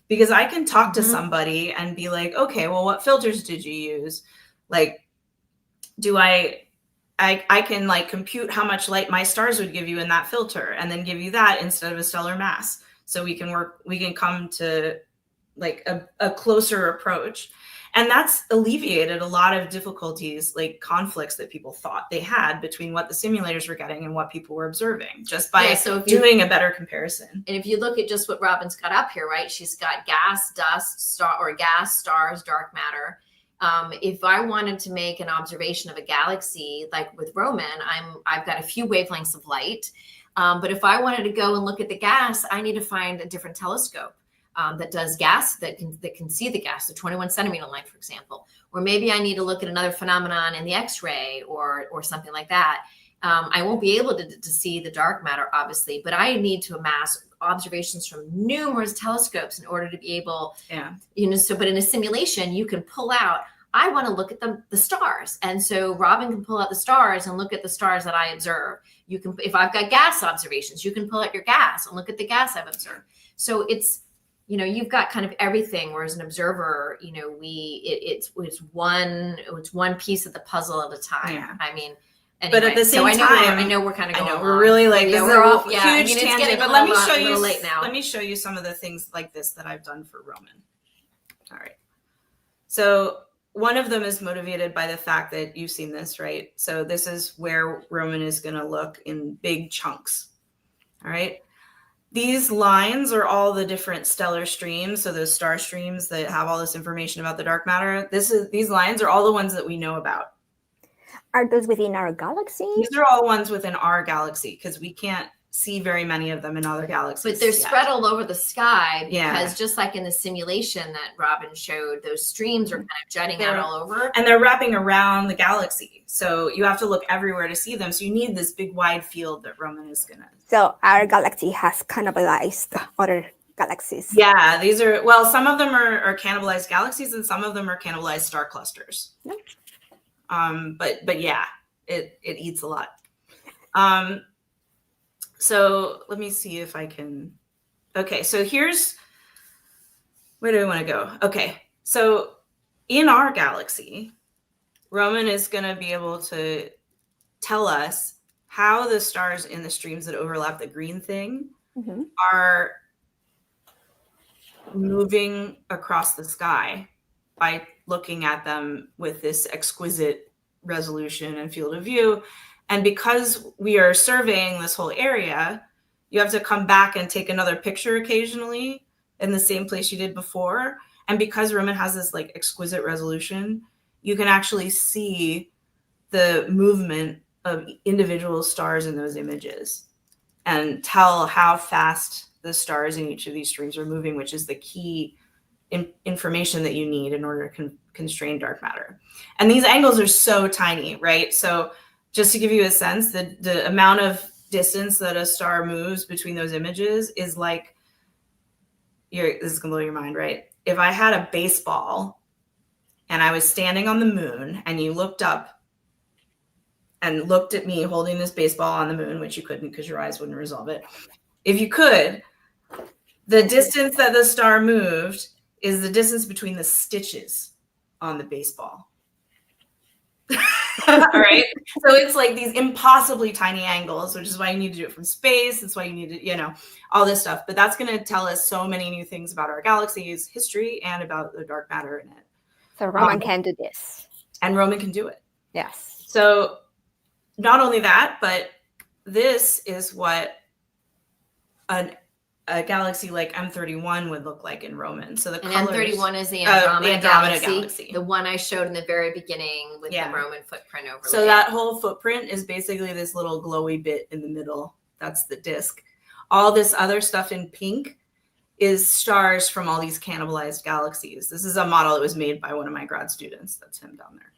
[SPEAKER 3] Because I can talk to somebody and be like, okay, well, what filters did you use? Like, I can like compute how much light my stars would give you in that filter, and then give you that instead of a stellar mass. So we can come to like a closer approach. And that's alleviated a lot of difficulties, like conflicts that people thought they had between what the simulators were getting and what people were observing, just by doing a better comparison.
[SPEAKER 2] And if you look at just what Robyn's got up here, right? She's got gas, dust, gas, stars, dark matter. If I wanted to make an observation of a galaxy, like with Robyn, I've got a few wavelengths of light. But if I wanted to go and look at the gas, I need to find a different telescope that does gas, that can see the gas, the 21 centimeter light, for example. Or maybe I need to look at another phenomenon in the X-ray or something like that. I won't be able to see the dark matter, obviously, but I need to amass observations from numerous telescopes in order to be able, but in a simulation, you can pull out, I want to look at the stars. And so Robyn can pull out the stars and look at the stars that I observe. You can, if I've got gas observations, you can pull out your gas and look at the gas I've observed. So it's, you've got kind of everything, whereas an observer, it's one piece of the puzzle at a time.
[SPEAKER 3] Yeah.
[SPEAKER 2] I mean, anyway,
[SPEAKER 3] but at the same time,
[SPEAKER 2] I know we're kind of going.
[SPEAKER 3] We're really like
[SPEAKER 2] we're off. Yeah,
[SPEAKER 3] huge tangent. But let me show you some of the things like this that I've done for Robyn. All right. So one of them is motivated by the fact that you've seen this, right? So this is where Robyn is going to look in big chunks. All right. These lines are all the different stellar streams. So those star streams that have all this information about the dark matter. These lines are all the ones that we know about.
[SPEAKER 1] Are those within our galaxy?
[SPEAKER 3] These are all ones within our galaxy, because we can't see very many of them in other galaxies.
[SPEAKER 2] But they're spread all over the sky, because just like in the simulation that Robyn showed, those streams are kind of jutting out all over.
[SPEAKER 3] And they're wrapping around the galaxy. So you have to look everywhere to see them. So you need this big wide field that Robyn is going to.
[SPEAKER 1] So our galaxy has cannibalized other galaxies.
[SPEAKER 3] Yeah, some of them are cannibalized galaxies, and some of them are cannibalized star clusters.
[SPEAKER 1] Yep.
[SPEAKER 3] But yeah, it eats a lot. So let me see if I can. Okay, so where do I want to go? Okay, so in our galaxy, Robyn is going to be able to tell us how the stars in the streams that overlap the green thing are moving across the sky by looking at them with this exquisite resolution and field of view. And because we are surveying this whole area, you have to come back and take another picture occasionally in the same place you did before. And because Robyn has this like exquisite resolution, you can actually see the movement of individual stars in those images and tell how fast the stars in each of these streams are moving, which is the key information that you need in order to constrain dark matter. And these angles are so tiny, right? So just to give you a sense, the amount of distance that a star moves between those images is like, this is gonna blow your mind, right? If I had a baseball and I was standing on the moon and you looked up and looked at me holding this baseball on the moon, which you couldn't because your eyes wouldn't resolve it. If you could, the distance that the star moved is the distance between the stitches on the baseball. All right. So it's like these impossibly tiny angles, which is why you need to do it from space. That's why you need to, all this stuff. But that's going to tell us so many new things about our galaxy's history and about the dark matter in it.
[SPEAKER 1] So Robyn can do this.
[SPEAKER 3] And Robyn can do it.
[SPEAKER 1] Yes.
[SPEAKER 3] So not only that, but this is what a galaxy like M31 would look like in Roman. So the colors,
[SPEAKER 2] M31 is the Andromeda,
[SPEAKER 3] galaxy,
[SPEAKER 2] the one I showed in the very beginning with the Roman footprint overlay.
[SPEAKER 3] So that whole footprint is basically this little glowy bit in the middle. That's the disk. All this other stuff in pink is stars from all these cannibalized galaxies. This is a model that was made by one of my grad students. That's him down there.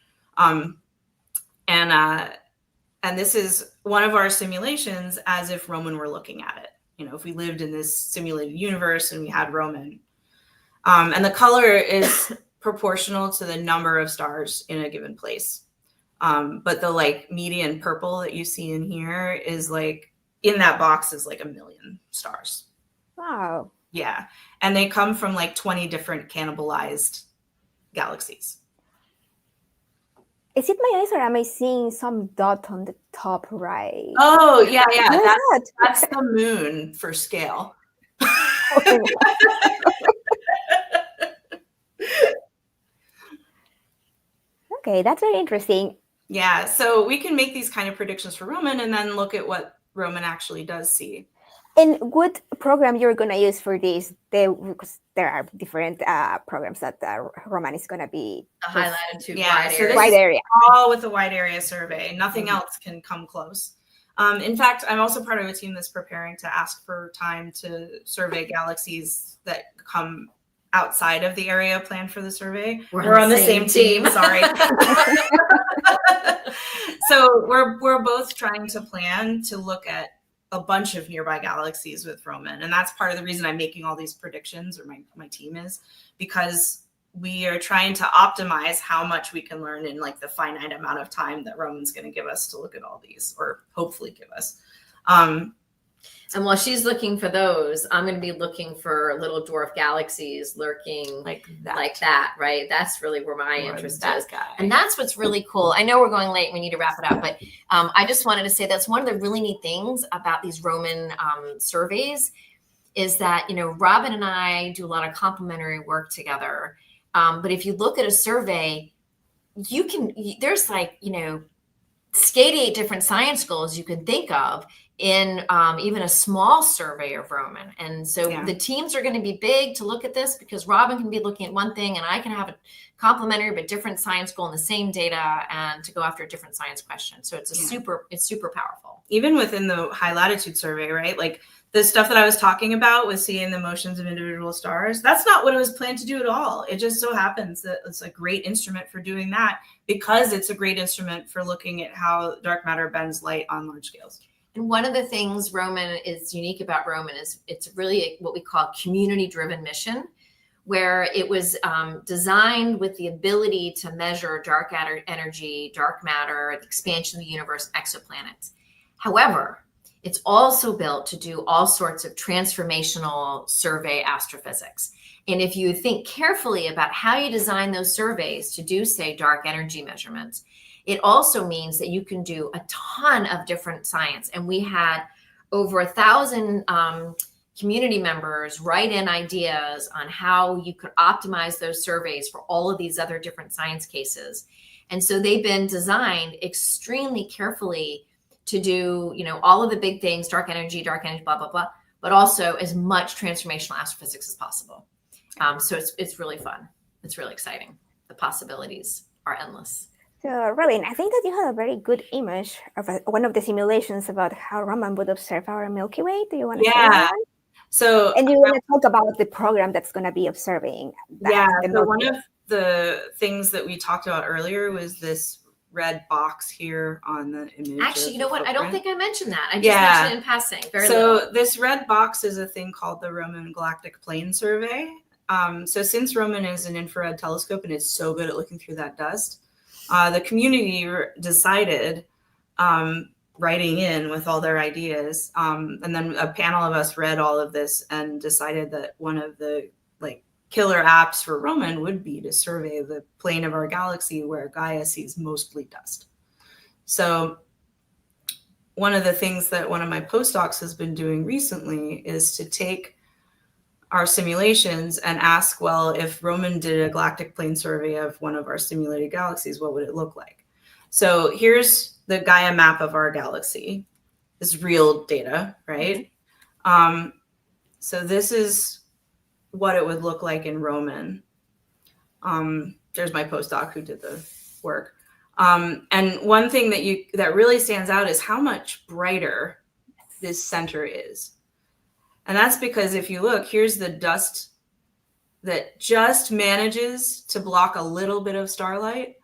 [SPEAKER 3] And this is one of our simulations as if Roman were looking at it. If we lived in this simulated universe and we had Roman. And the color is proportional to the number of stars in a given place. But the median purple that you see in here is in that box is 1 million stars.
[SPEAKER 1] Wow.
[SPEAKER 3] Yeah. And they come from 20 different cannibalized galaxies.
[SPEAKER 1] Is it my eyes or am I seeing some dot on the top right?
[SPEAKER 3] Oh, yeah.
[SPEAKER 1] What is
[SPEAKER 3] That's the moon for scale.
[SPEAKER 1] Okay, that's very interesting.
[SPEAKER 3] Yeah, so we can make these kind of predictions for Roman and then look at what Roman actually does see.
[SPEAKER 1] And what program you're going to use for this? Because there are different programs that Roman is going to be.
[SPEAKER 2] The high latitude,
[SPEAKER 1] wide area.
[SPEAKER 3] All with the wide area survey. Nothing else can come close. In fact, I'm also part of a team that's preparing to ask for time to survey galaxies that come outside of the area planned for the survey. We're on the same team. Sorry. So we're both trying to plan to look at a bunch of nearby galaxies with Roman. And that's part of the reason I'm making all these predictions, or my team is, because we are trying to optimize how much we can learn in the finite amount of time that Roman's going to give us to look at all these, or hopefully give us.
[SPEAKER 2] And while she's looking for those, I'm going to be looking for little dwarf galaxies lurking like that, right? That's really where my interest is. And that's what's really cool. I know we're going late. We need to wrap it up. But I just wanted to say that's one of the really neat things about these Roman surveys is that, Robyn and I do a lot of complementary work together. But if you look at a survey, there's 88 different science goals you can think of in even a small survey of Roman. And so the teams are going to be big to look at this because Robyn can be looking at one thing and I can have a complementary but different science goal in the same data and to go after a different science question. So it's super powerful.
[SPEAKER 3] Even within the high latitude survey, right? The stuff that I was talking about with seeing the motions of individual stars, that's not what it was planned to do at all. It just so happens that it's a great instrument for doing that because it's a great instrument for looking at how dark matter bends light on large scales.
[SPEAKER 2] And one of the things Roman is unique about Roman is it's really what we call community-driven mission, where it was designed with the ability to measure dark energy, dark matter, the expansion of the universe, exoplanets. However, it's also built to do all sorts of transformational survey astrophysics. And if you think carefully about how you design those surveys to do, say, dark energy measurements, it also means that you can do a ton of different science. And we had over 1,000 community members write in ideas on how you could optimize those surveys for all of these other different science cases. And so they've been designed extremely carefully to do, all of the big things, dark energy, blah, blah, blah, but also as much transformational astrophysics as possible. So it's really fun. It's really exciting. The possibilities are endless.
[SPEAKER 1] So, Robyn, I think that you had a very good image of one of the simulations about how Roman would observe our Milky Way. Do you want to share that one?
[SPEAKER 3] So
[SPEAKER 1] And you want to talk about the program that's going to be observing that.
[SPEAKER 3] Yeah,
[SPEAKER 1] the
[SPEAKER 3] so
[SPEAKER 1] Milky
[SPEAKER 3] one
[SPEAKER 1] Way.
[SPEAKER 3] of the things that we talked about earlier was this red box here on the image.
[SPEAKER 2] Actually, you know what? I don't think I mentioned that. I just
[SPEAKER 3] Yeah.
[SPEAKER 2] mentioned it in passing. Very
[SPEAKER 3] So
[SPEAKER 2] little.
[SPEAKER 3] this red box is a thing called the Roman Galactic Plane Survey. So since Roman is an infrared telescope and it's so good at looking through that dust, the community decided, writing in with all their ideas, and then a panel of us read all of this and decided that one of the killer apps for Roman would be to survey the plane of our galaxy where Gaia sees mostly dust. So one of the things that one of my postdocs has been doing recently is to take our simulations and ask, well, if Roman did a galactic plane survey of one of our simulated galaxies, what would it look like? So here's the Gaia map of our galaxy. This is real data, right? So this is what it would look like in Roman. There's my postdoc who did the work. And one thing that really stands out is how much brighter this center is. And that's because if you look, here's the dust that just manages to block a little bit of starlight,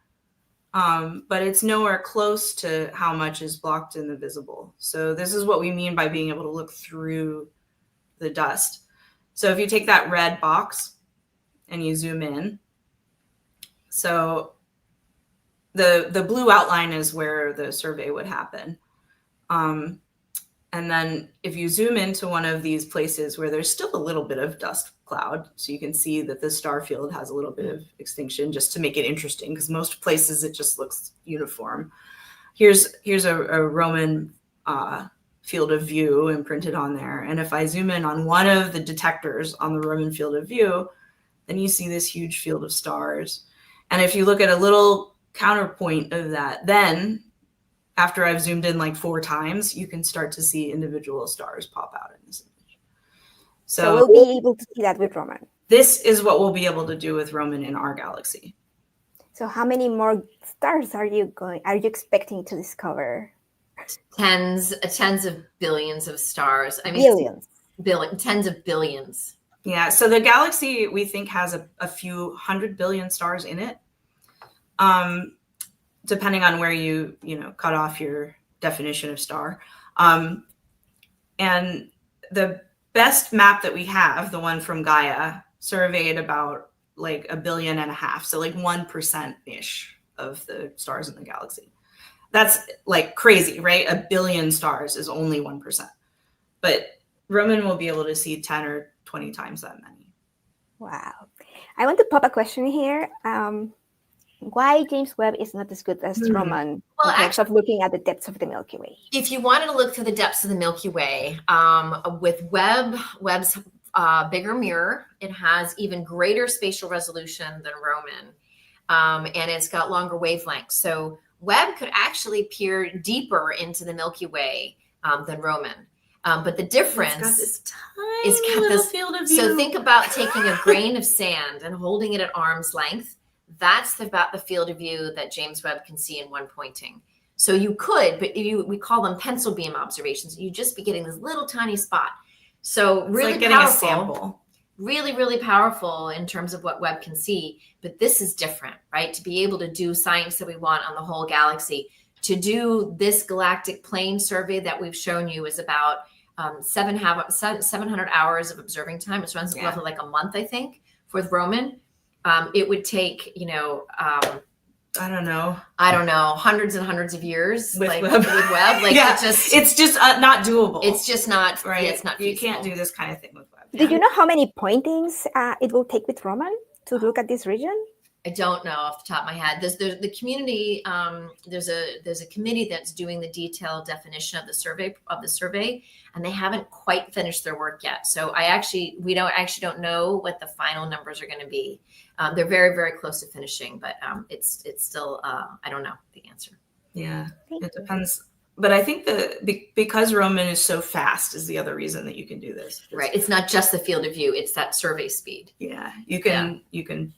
[SPEAKER 3] but it's nowhere close to how much is blocked in the visible. So this is what we mean by being able to look through the dust. So if you take that red box and you zoom in, so the blue outline is where the survey would happen. And then if you zoom into one of these places where there's still a little bit of dust cloud, so you can see that the star field has a little bit of extinction just to make it interesting, because most places it just looks uniform. Here's a Roman field of view imprinted on there. And if I zoom in on one of the detectors on the Roman field of view, then you see this huge field of stars. And if you look at a little counterpoint of that, then after I've zoomed in like 4 times, you can start to see individual stars pop out in this image.
[SPEAKER 1] So we'll be able to see that with Roman.
[SPEAKER 3] This is what we'll be able to do with Roman in our galaxy.
[SPEAKER 1] So how many more stars are you expecting to discover?
[SPEAKER 2] Tens of billions of stars. I mean, tens of billions.
[SPEAKER 3] Yeah. So the galaxy, we think, has a few 100 billion stars in it. Depending on where you cut off your definition of star. And the best map that we have, the one from Gaia, surveyed about like 1.5 billion. So like 1%-ish of the stars in the galaxy. That's like crazy, right? 1 billion stars is only 1%. But Roman will be able to see 10 or 20 times that many.
[SPEAKER 1] Wow. I want to pop a question here. Why James Webb is not as good as Roman in terms of looking at the depths of the Milky Way?
[SPEAKER 2] If you wanted to look through the depths of the Milky Way, with Webb's bigger mirror, it has even greater spatial resolution than Roman, and it's got longer wavelengths. So Webb could actually peer deeper into the Milky Way than Roman. But the difference
[SPEAKER 3] it's got this field of view.
[SPEAKER 2] So think about taking a grain of sand and holding it at arm's length. That's about the field of view that James Webb can see in one pointing. So you could, but we call them pencil beam observations. You just be getting this little tiny spot. So really
[SPEAKER 3] like getting
[SPEAKER 2] powerful,
[SPEAKER 3] a sample.
[SPEAKER 2] Really, really powerful in terms of what Webb can see. But this is different, right? To be able to do science that we want on the whole galaxy, to do this galactic plane survey that we've shown you is about 700 hours of observing time. It runs roughly like a month, I think, with Roman. It would take,
[SPEAKER 3] I don't know,
[SPEAKER 2] hundreds and hundreds of years
[SPEAKER 3] with Webb.
[SPEAKER 2] Like
[SPEAKER 3] it's just not doable.
[SPEAKER 2] It's just not right. It's not feasible.
[SPEAKER 3] You can't do this kind of thing with Webb.
[SPEAKER 1] Do you know how many pointings it will take with Roman to look at this region?
[SPEAKER 2] I don't know off the top of my head. There's the community. There's a committee that's doing the detailed definition of the survey, and they haven't quite finished their work yet. So we don't know what the final numbers are going to be. They're very, very close to finishing, but it's still I don't know the answer.
[SPEAKER 3] Yeah, it depends. But I think because Roman is so fast is the other reason that you can do this.
[SPEAKER 2] Right. It's not just the field of view; it's that survey speed.
[SPEAKER 3] Yeah, you can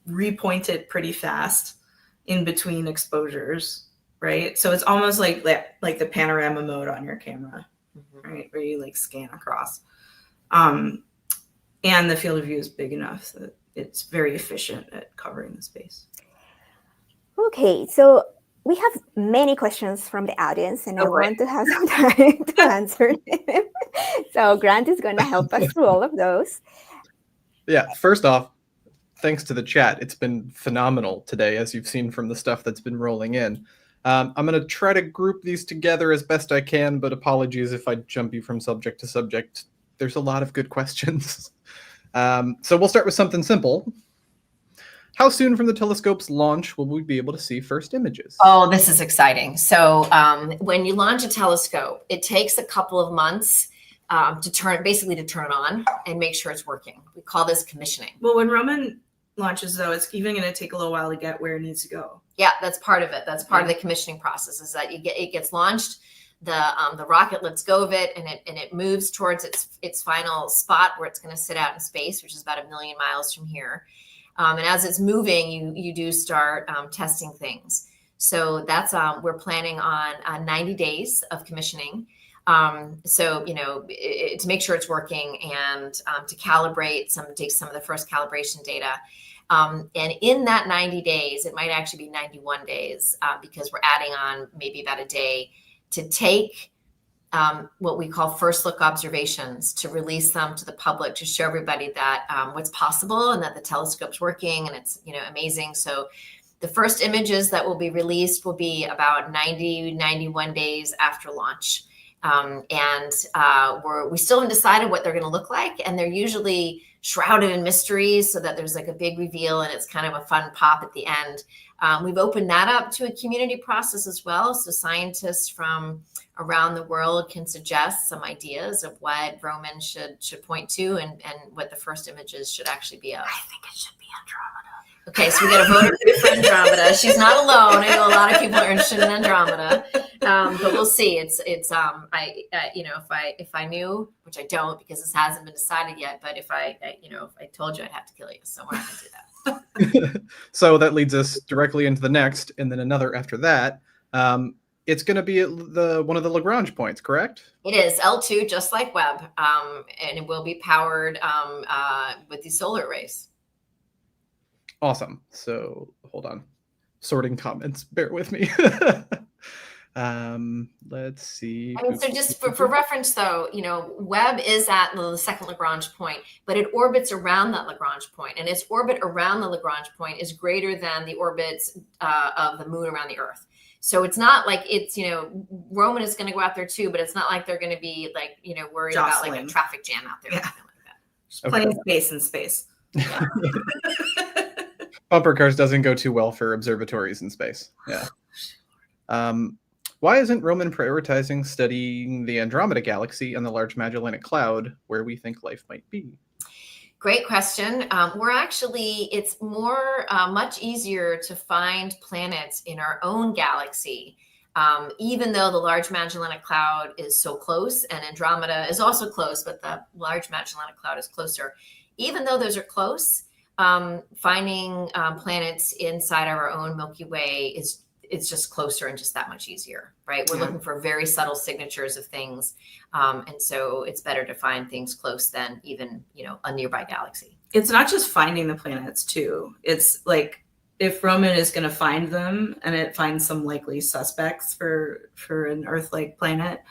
[SPEAKER 3] repoint it pretty fast in between exposures, right? So it's almost like the panorama mode on your camera, right? Where you like scan across. And the field of view is big enough that it's very efficient at covering the space.
[SPEAKER 1] Okay, so we have many questions from the audience, and I want to have some time to answer them. So Grant is going to help us through all of those.
[SPEAKER 4] Yeah, first off, thanks to the chat. It's been phenomenal today, as you've seen from the stuff that's been rolling in. I'm going to try to group these together as best I can, but apologies if I jump you from subject to subject. There's a lot of good questions. So we'll start with something simple. How soon from the telescope's launch will we be able to see first images?
[SPEAKER 2] Oh, this is exciting. So when you launch a telescope, it takes a couple of months to turn it on and make sure it's working. We call this commissioning.
[SPEAKER 3] Well, when Robyn launches, though, it's even going to take a little while to get where it needs to go.
[SPEAKER 2] Yeah, that's part of it. That's part of the commissioning process, is that it gets launched, the rocket lets go of it, and it moves towards its final spot where it's going to sit out in space, which is about 1 million miles from here. And as it's moving, you do start testing things. So that's we're planning on 90 days of commissioning. So, to make sure it's working and to calibrate take some of the first calibration data. And in that 90 days, it might actually be 91 days because we're adding on maybe about a day to take what we call first look observations, to release them to the public, to show everybody that what's possible and that the telescope's working and it's amazing. So the first images that will be released will be about 91 days after launch. We still haven't decided what they're going to look like, and they're usually shrouded in mysteries so that there's like a big reveal and it's kind of a fun pop at the end. We've opened that up to a community process as well. So scientists from around the world can suggest some ideas of what Robyn should point to and what the first images should actually be of.
[SPEAKER 3] I think it should be Andromeda.
[SPEAKER 2] Okay, so we got a voter for Andromeda. She's not alone. I know a lot of people are interested in Andromeda, but we'll see. It's if I knew, which I don't because this hasn't been decided yet, but if I told you, I'd have to kill you. So we're not going to do that.
[SPEAKER 4] So that leads us directly into the next, and then another after that. It's going to be one of the Lagrange points, correct?
[SPEAKER 2] It is L2, just like Webb, and it will be powered with these solar arrays.
[SPEAKER 4] Awesome. So hold on, sorting comments. Bear with me. Let's see.
[SPEAKER 2] So just for reference, though, Webb is at the second Lagrange point, but it orbits around that Lagrange point, and its orbit around the Lagrange point is greater than the orbits of the moon around the Earth. So it's not like it's, Roman is going to go out there too, but it's not like they're going to be like, worried about like a traffic jam out there.
[SPEAKER 3] Yeah.
[SPEAKER 2] Or something like that.
[SPEAKER 3] There's plenty of space in space.
[SPEAKER 2] Yeah.
[SPEAKER 4] Bumper cars doesn't go too well for observatories in space. Yeah. Why isn't Robyn prioritizing studying the Andromeda Galaxy and the Large Magellanic Cloud, where we think life might be?
[SPEAKER 2] Great question. It's much easier to find planets in our own galaxy, even though the Large Magellanic Cloud is so close, and Andromeda is also close, but the Large Magellanic Cloud is closer. Even though those are close, finding planets inside our own Milky Way it's just closer and just that much easier, right? We're looking for very subtle signatures of things. And so it's better to find things close than even, a nearby galaxy.
[SPEAKER 3] It's not just finding the planets too. It's like, if Robyn is going to find them and it finds some likely suspects for an Earth-like planet,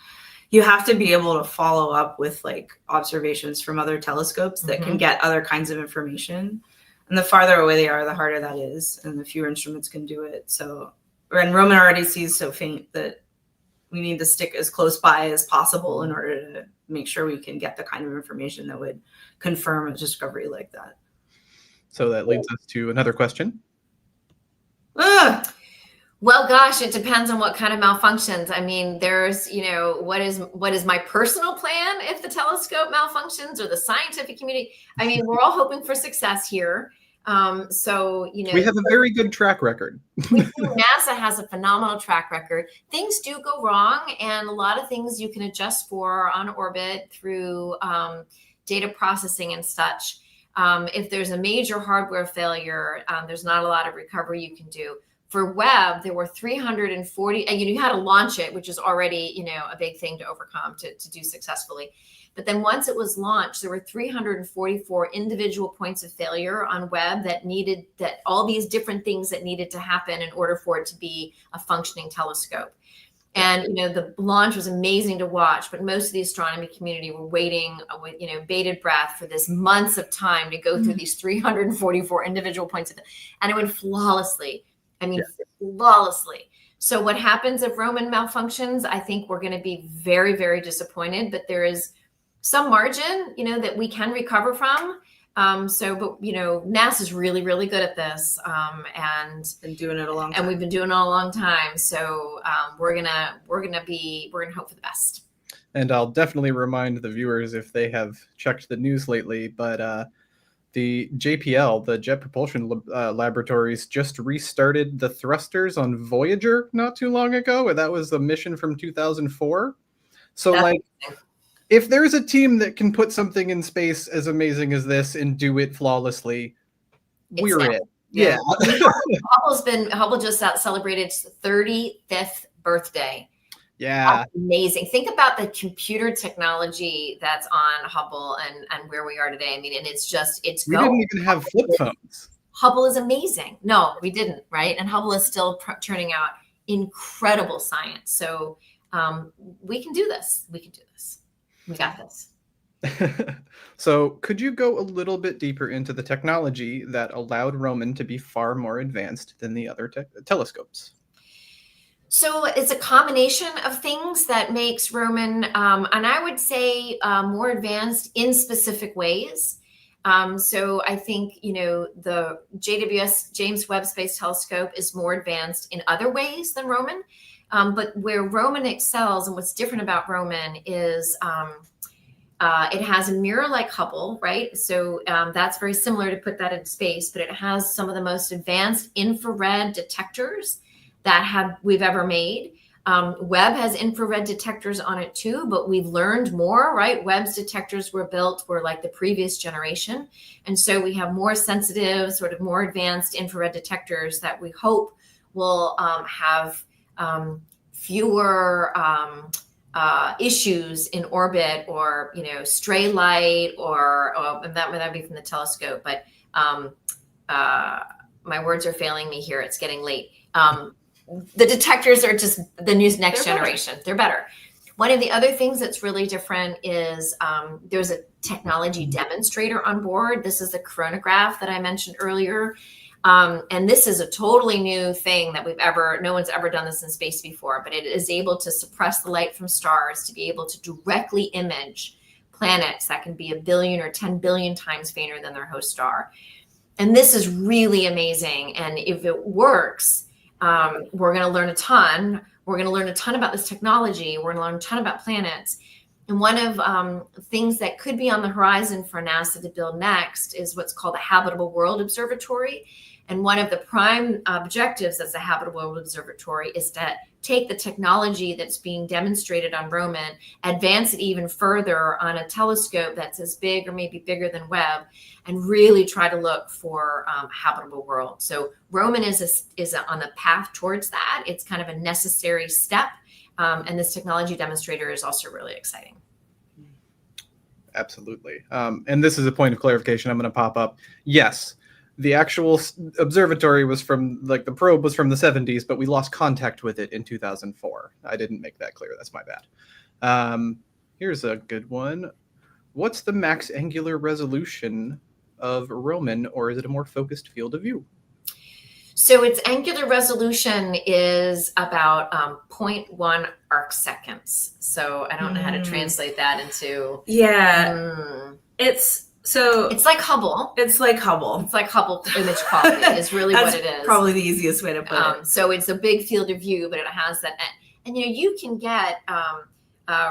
[SPEAKER 3] you have to be able to follow up with like observations from other telescopes that can get other kinds of information. And the farther away they are, the harder that is, and the fewer instruments can do it. So, and Robyn already sees so faint that we need to stick as close by as possible in order to make sure we can get the kind of information that would confirm a discovery like that.
[SPEAKER 4] So that leads us to another question.
[SPEAKER 2] Well, gosh, it depends on what kind of malfunctions. I mean, there's, what is my personal plan if the telescope malfunctions, or the scientific community? I mean, we're all hoping for success here. We have a
[SPEAKER 4] very good track record.
[SPEAKER 2] NASA has a phenomenal track record. Things do go wrong, and a lot of things you can adjust for on orbit through data processing and such. If there's a major hardware failure, there's not a lot of recovery you can do. For Webb, there were 340, and you had to launch it, which is already, a big thing to overcome to do successfully. But then once it was launched, there were 344 individual points of failure on Webb that all these different things that needed to happen in order for it to be a functioning telescope. And, the launch was amazing to watch, but most of the astronomy community were waiting with, bated breath for this months of time to go through these 344 individual points of, and it went flawlessly. Flawlessly. So what happens if Roman malfunctions? I think we're going to be very, very disappointed, but there is some margin, that we can recover from. But NASA's really, really good at this, and
[SPEAKER 3] been doing it a long time.
[SPEAKER 2] And we've been doing it a long time. So we're gonna hope for the best.
[SPEAKER 4] And I'll definitely remind the viewers if they have checked the news lately, but the JPL, the Jet Propulsion Laboratories, just restarted the thrusters on Voyager not too long ago. That was a mission from 2004. So if there's a team that can put something in space as amazing as this and do it flawlessly, we're it. Yeah.
[SPEAKER 2] Hubble just celebrated its 35th birthday.
[SPEAKER 4] Yeah.
[SPEAKER 2] That's amazing. Think about the computer technology that's on Hubble and where we are today. I mean, and it's
[SPEAKER 4] we didn't even have flip phones.
[SPEAKER 2] Hubble is amazing. No, we didn't, right? And Hubble is still turning out incredible science. So we can do this. We got this.
[SPEAKER 4] So could you go a little bit deeper into the technology that allowed Roman to be far more advanced than the other telescopes?
[SPEAKER 2] So it's a combination of things that makes Roman, and I would say more advanced in specific ways. So I think, the JWS, James Webb Space Telescope, is more advanced in other ways than Roman. But where Roman excels and what's different about Roman is it has a mirror like Hubble, right? So that's very similar to put that in space, but it has some of the most advanced infrared detectors that we've ever made. Webb has infrared detectors on it too, but we've learned more, right? Webb's detectors were like the previous generation. And so we have more sensitive, sort of more advanced infrared detectors that we hope will have fewer issues in orbit or, stray light and that would be from the telescope. But my words are failing me here. It's getting late. The detectors are just the next generation. They're better. One of the other things that's really different is there's a technology demonstrator on board. This is the coronagraph that I mentioned earlier. And this is a totally new thing that no one's ever done this in space before, but it is able to suppress the light from stars to be able to directly image planets that can be 1 billion or 10 billion times fainter than their host star. And this is really amazing. And if it works, we're going to learn a ton. We're going to learn a ton about this technology. We're going to learn a ton about planets. And one of things that could be on the horizon for NASA to build next is what's called a Habitable World Observatory. And one of the prime objectives as a Habitable World Observatory is to take the technology that's being demonstrated on Roman, advance it even further on a telescope that's as big or maybe bigger than Webb, and really try to look for habitable worlds. So Roman is on the path towards that. It's kind of a necessary step. And this technology demonstrator is also really exciting.
[SPEAKER 4] Absolutely. And this is a point of clarification I'm going to pop up. Yes, the actual observatory was from, the probe was from the 70s, but we lost contact with it in 2004. I didn't make that clear. That's my bad. Here's a good one. What's the max angular resolution of Roman, or is it a more focused field of view?
[SPEAKER 2] So its angular resolution is about 0.1 arc seconds. So I don't know how to translate that into...
[SPEAKER 3] Yeah. It's
[SPEAKER 2] like Hubble.
[SPEAKER 3] It's like Hubble.
[SPEAKER 2] It's like Hubble image quality is really what it is.
[SPEAKER 3] Probably the easiest way to put it.
[SPEAKER 2] So it's a big field of view, but it has that. And you can get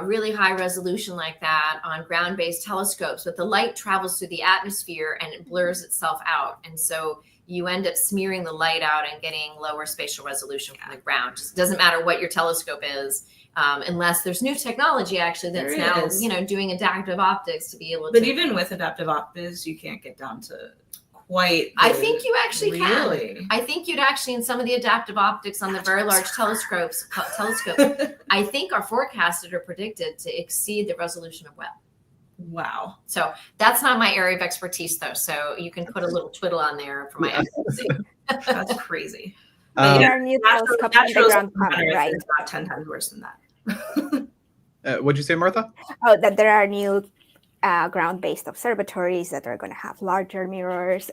[SPEAKER 2] really high resolution like that on ground-based telescopes, but the light travels through the atmosphere and it blurs itself out. And so you end up smearing the light out and getting lower spatial resolution from the ground. It just doesn't matter what your telescope is. Unless there's new technology actually that's now doing adaptive optics to be able to.
[SPEAKER 3] But even with adaptive optics, you can't get down to quite.
[SPEAKER 2] I think you actually can. I think you'd actually, in some of the adaptive optics on the very large telescopes, I think are forecasted or predicted to exceed the resolution of Webb.
[SPEAKER 3] Wow.
[SPEAKER 2] So that's not my area of expertise, though. So you can put a little twiddle on there for my expertise.
[SPEAKER 3] That's crazy.
[SPEAKER 1] There are new telescopes on the ground coming, right?
[SPEAKER 3] It's about 10 times worse than that.
[SPEAKER 4] What'd you say, Martha?
[SPEAKER 1] Oh, that there are new ground-based observatories that are going to have larger mirrors.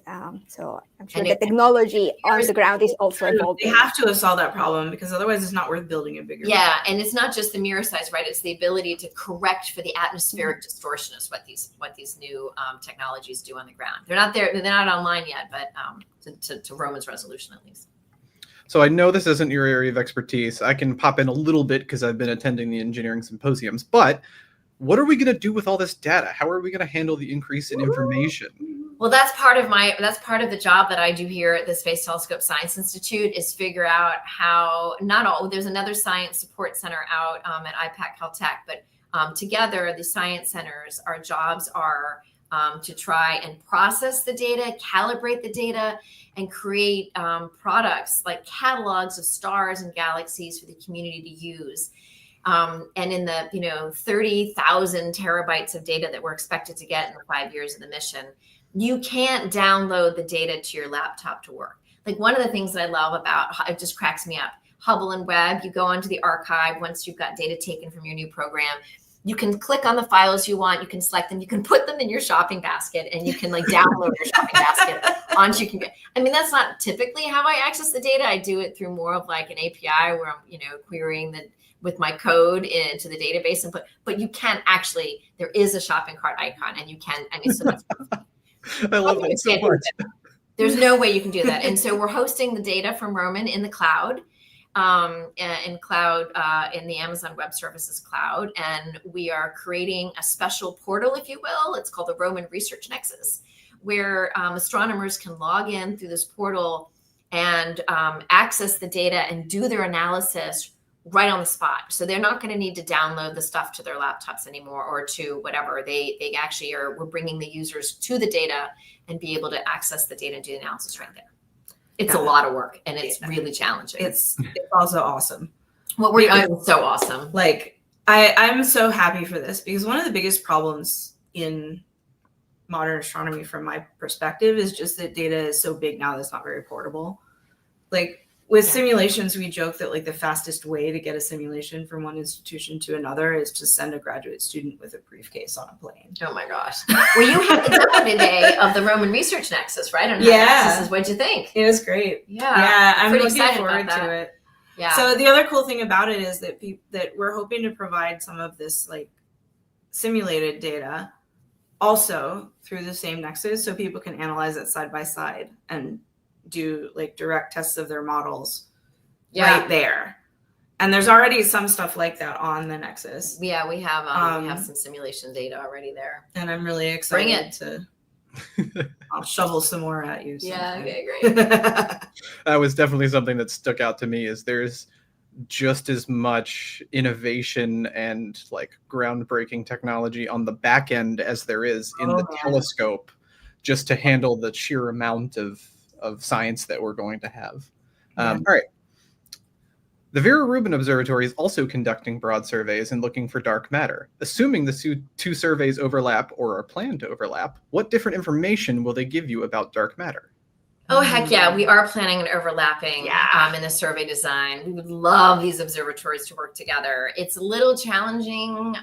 [SPEAKER 1] So I'm sure the technology on the ground is also evolving.
[SPEAKER 3] They have to have solved that problem because otherwise it's not worth building a bigger.
[SPEAKER 2] Yeah, and it's not just the mirror size, right? It's the ability to correct for the atmospheric distortion is what these new technologies do on the ground. They're not there. They're not online yet, but to Roman's resolution at least.
[SPEAKER 4] So I know this isn't your area of expertise. I can pop in a little bit because I've been attending the engineering symposiums, but what are we going to do with all this data? How are we going to handle the increase in information?
[SPEAKER 2] Well, that's part of the job that I do here at the Space Telescope Science Institute is figure out how there's another science support center out at IPAC Caltech, but together the science centers, our jobs are to try and process the data, calibrate the data, and create products like catalogs of stars and galaxies for the community to use. And in the 30,000 terabytes of data that we're expected to get in the 5 years of the mission, you can't download the data to your laptop to work. Like one of the things that I love about it just cracks me up. Hubble and Webb, you go onto the archive once you've got data taken from your new program. You can click on the files you want. You can select them. You can put them in your shopping basket, and you can download your shopping basket onto your computer. I mean, that's not typically how I access the data. I do it through more of an API where I'm querying with my code into the database and but you can actually, there is a shopping cart icon and you can, so that's
[SPEAKER 4] I love that so much.
[SPEAKER 2] There's no way you can do that. And so we're hosting the data from Roman in the cloud, in the Amazon Web Services cloud. And we are creating a special portal, if you will. It's called the Roman Research Nexus, where astronomers can log in through this portal and access the data and do their analysis right on the spot. So they're not going to need to download the stuff to their laptops anymore or to whatever. They actually we're bringing the users to the data and be able to access the data and do the analysis right there. It's a lot of work and it's really challenging.
[SPEAKER 3] It's also awesome.
[SPEAKER 2] What we're doing is so awesome.
[SPEAKER 3] I'm so happy for this because one of the biggest problems in modern astronomy from my perspective is just that data is so big now that it's not very portable. With simulations, we joke that the fastest way to get a simulation from one institution to another is to send a graduate student with a briefcase on a plane.
[SPEAKER 2] Oh my gosh. Well, you had the demo today of the Roman Research Nexus, right?
[SPEAKER 3] Yeah.
[SPEAKER 2] What'd you think?
[SPEAKER 3] It was great.
[SPEAKER 2] Yeah.
[SPEAKER 3] I'm
[SPEAKER 2] pretty
[SPEAKER 3] looking
[SPEAKER 2] excited
[SPEAKER 3] forward
[SPEAKER 2] about that.
[SPEAKER 3] to it.
[SPEAKER 2] Yeah.
[SPEAKER 3] So the other cool thing about it is that that we're hoping to provide some of this simulated data also through the same nexus so people can analyze it side by side and do direct tests of their models right there. And there's already some stuff like that on the Nexus.
[SPEAKER 2] Yeah, we have some simulation data already there.
[SPEAKER 3] And I'm really excited to I'll shovel some more at you.
[SPEAKER 2] Yeah, okay, great.
[SPEAKER 4] That was definitely something that stuck out to me is there's just as much innovation and groundbreaking technology on the back end as there is in the telescope just to handle the sheer amount of science that we're going to have. All right. The Vera Rubin Observatory is also conducting broad surveys and looking for dark matter. Assuming the two surveys overlap or are planned to overlap, what different information will they give you about dark matter?
[SPEAKER 2] Oh, heck yeah. We are planning an overlapping in the survey design. We would love these observatories to work together. It's a little challenging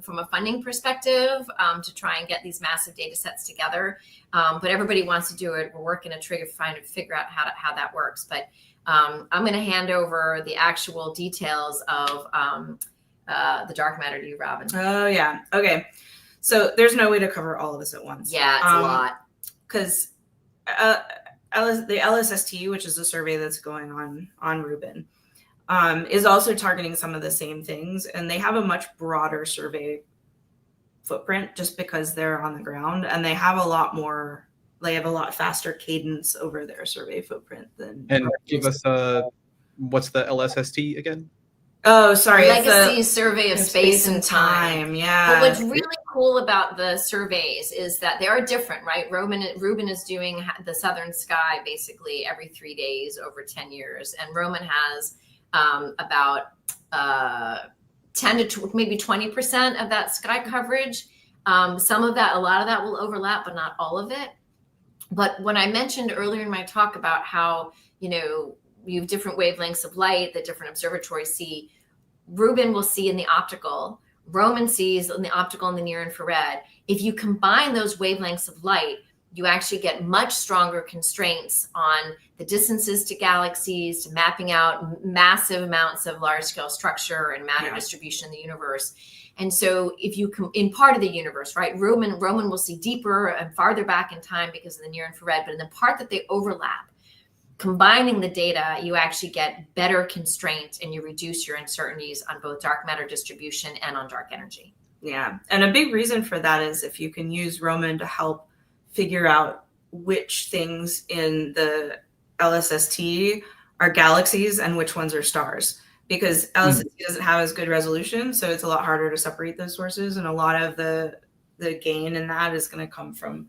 [SPEAKER 2] from a funding perspective to try and get these massive data sets together. But everybody wants to do it. We're working to figure out how that works. But I'm going to hand over the actual details of the dark matter to you, Robyn.
[SPEAKER 3] Oh, yeah. Okay. So there's no way to cover all of this at once.
[SPEAKER 2] Yeah, it's a lot.
[SPEAKER 3] Because the LSST, which is a survey that's going on Rubin, is also targeting some of the same things. And they have a much broader survey footprint just because they're on the ground. And they have a lot faster cadence over their survey footprint than. And
[SPEAKER 4] give us what's the LSST again?
[SPEAKER 3] Oh, sorry.
[SPEAKER 2] Legacy Survey of Space and Time.
[SPEAKER 3] Yeah.
[SPEAKER 2] But what's really cool about the surveys is that they are different, right? Rubin is doing the southern sky basically every 3 days over 10 years. And Roman has about 10 to maybe 20% of that sky coverage Some of that, a lot of that will overlap, but not all of it. But when I mentioned earlier in my talk about how, you have different wavelengths of light that different observatories see, Robyn will see in the optical, Roman sees in the optical and the near infrared. If you combine those wavelengths of light, you actually get much stronger constraints on the distances to galaxies, to mapping out massive amounts of large scale structure and matter distribution in the universe. And so if you in part of the universe, right, Roman will see deeper and farther back in time because of the near infrared, but in the part that they overlap, combining the data, you actually get better constraint and you reduce your uncertainties on both dark matter distribution and on dark energy.
[SPEAKER 3] Yeah. And a big reason for that is if you can use Roman to help figure out which things in the LSST are galaxies and which ones are stars, because LSST doesn't have as good resolution. So it's a lot harder to separate those sources. And a lot of the gain in that is going to come from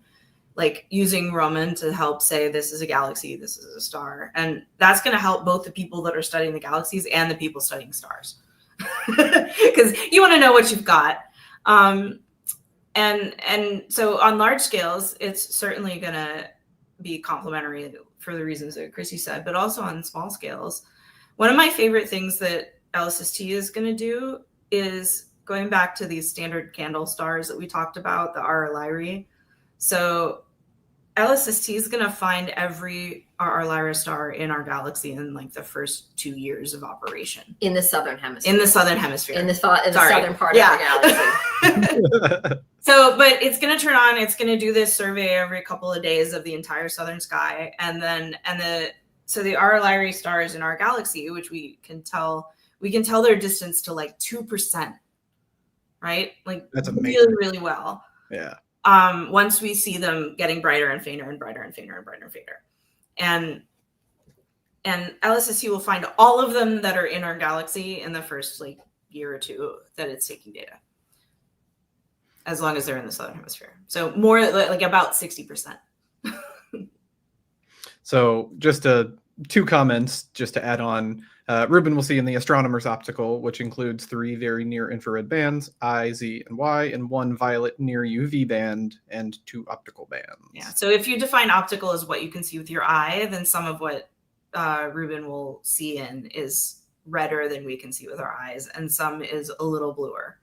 [SPEAKER 3] like using Roman to help say, this is a galaxy, this is a star. And that's going to help both the people that are studying the galaxies and the people studying stars. Because you want to know what you've got. And so on large scales, it's certainly going to be complementary for the reasons that Chrissy said, but also on small scales. One of my favorite things that LSST is going to do is going back to these standard candle stars that we talked about, the R. Lyrae. So LSST is going to find every R. Lyrae star in our galaxy in like the first 2 years of operation.
[SPEAKER 2] In the southern hemisphere.
[SPEAKER 3] In the southern hemisphere.
[SPEAKER 2] In the southern part of the galaxy.
[SPEAKER 3] So, but it's going to turn on, it's going to do this survey every couple of days of the entire southern sky. So the R. Lyrae stars in our galaxy, which we can tell their distance to like 2%, right? Like
[SPEAKER 4] that's amazing.
[SPEAKER 3] Really, really well.
[SPEAKER 4] Yeah.
[SPEAKER 3] Once we see them getting brighter and fainter and brighter and fainter and brighter and fainter. And LSST will find all of them that are in our galaxy in the first like year or two that it's taking data. As long as they're in the southern hemisphere. So more like about 60%.
[SPEAKER 4] So just two comments just to add on. Robyn will see in the astronomer's optical, which includes 3 very near infrared bands, I, Z, and Y, and 1 violet near UV band and 2 optical bands.
[SPEAKER 3] Yeah. So if you define optical as what you can see with your eye, then some of what Robyn will see in is redder than we can see with our eyes, and some is a little bluer.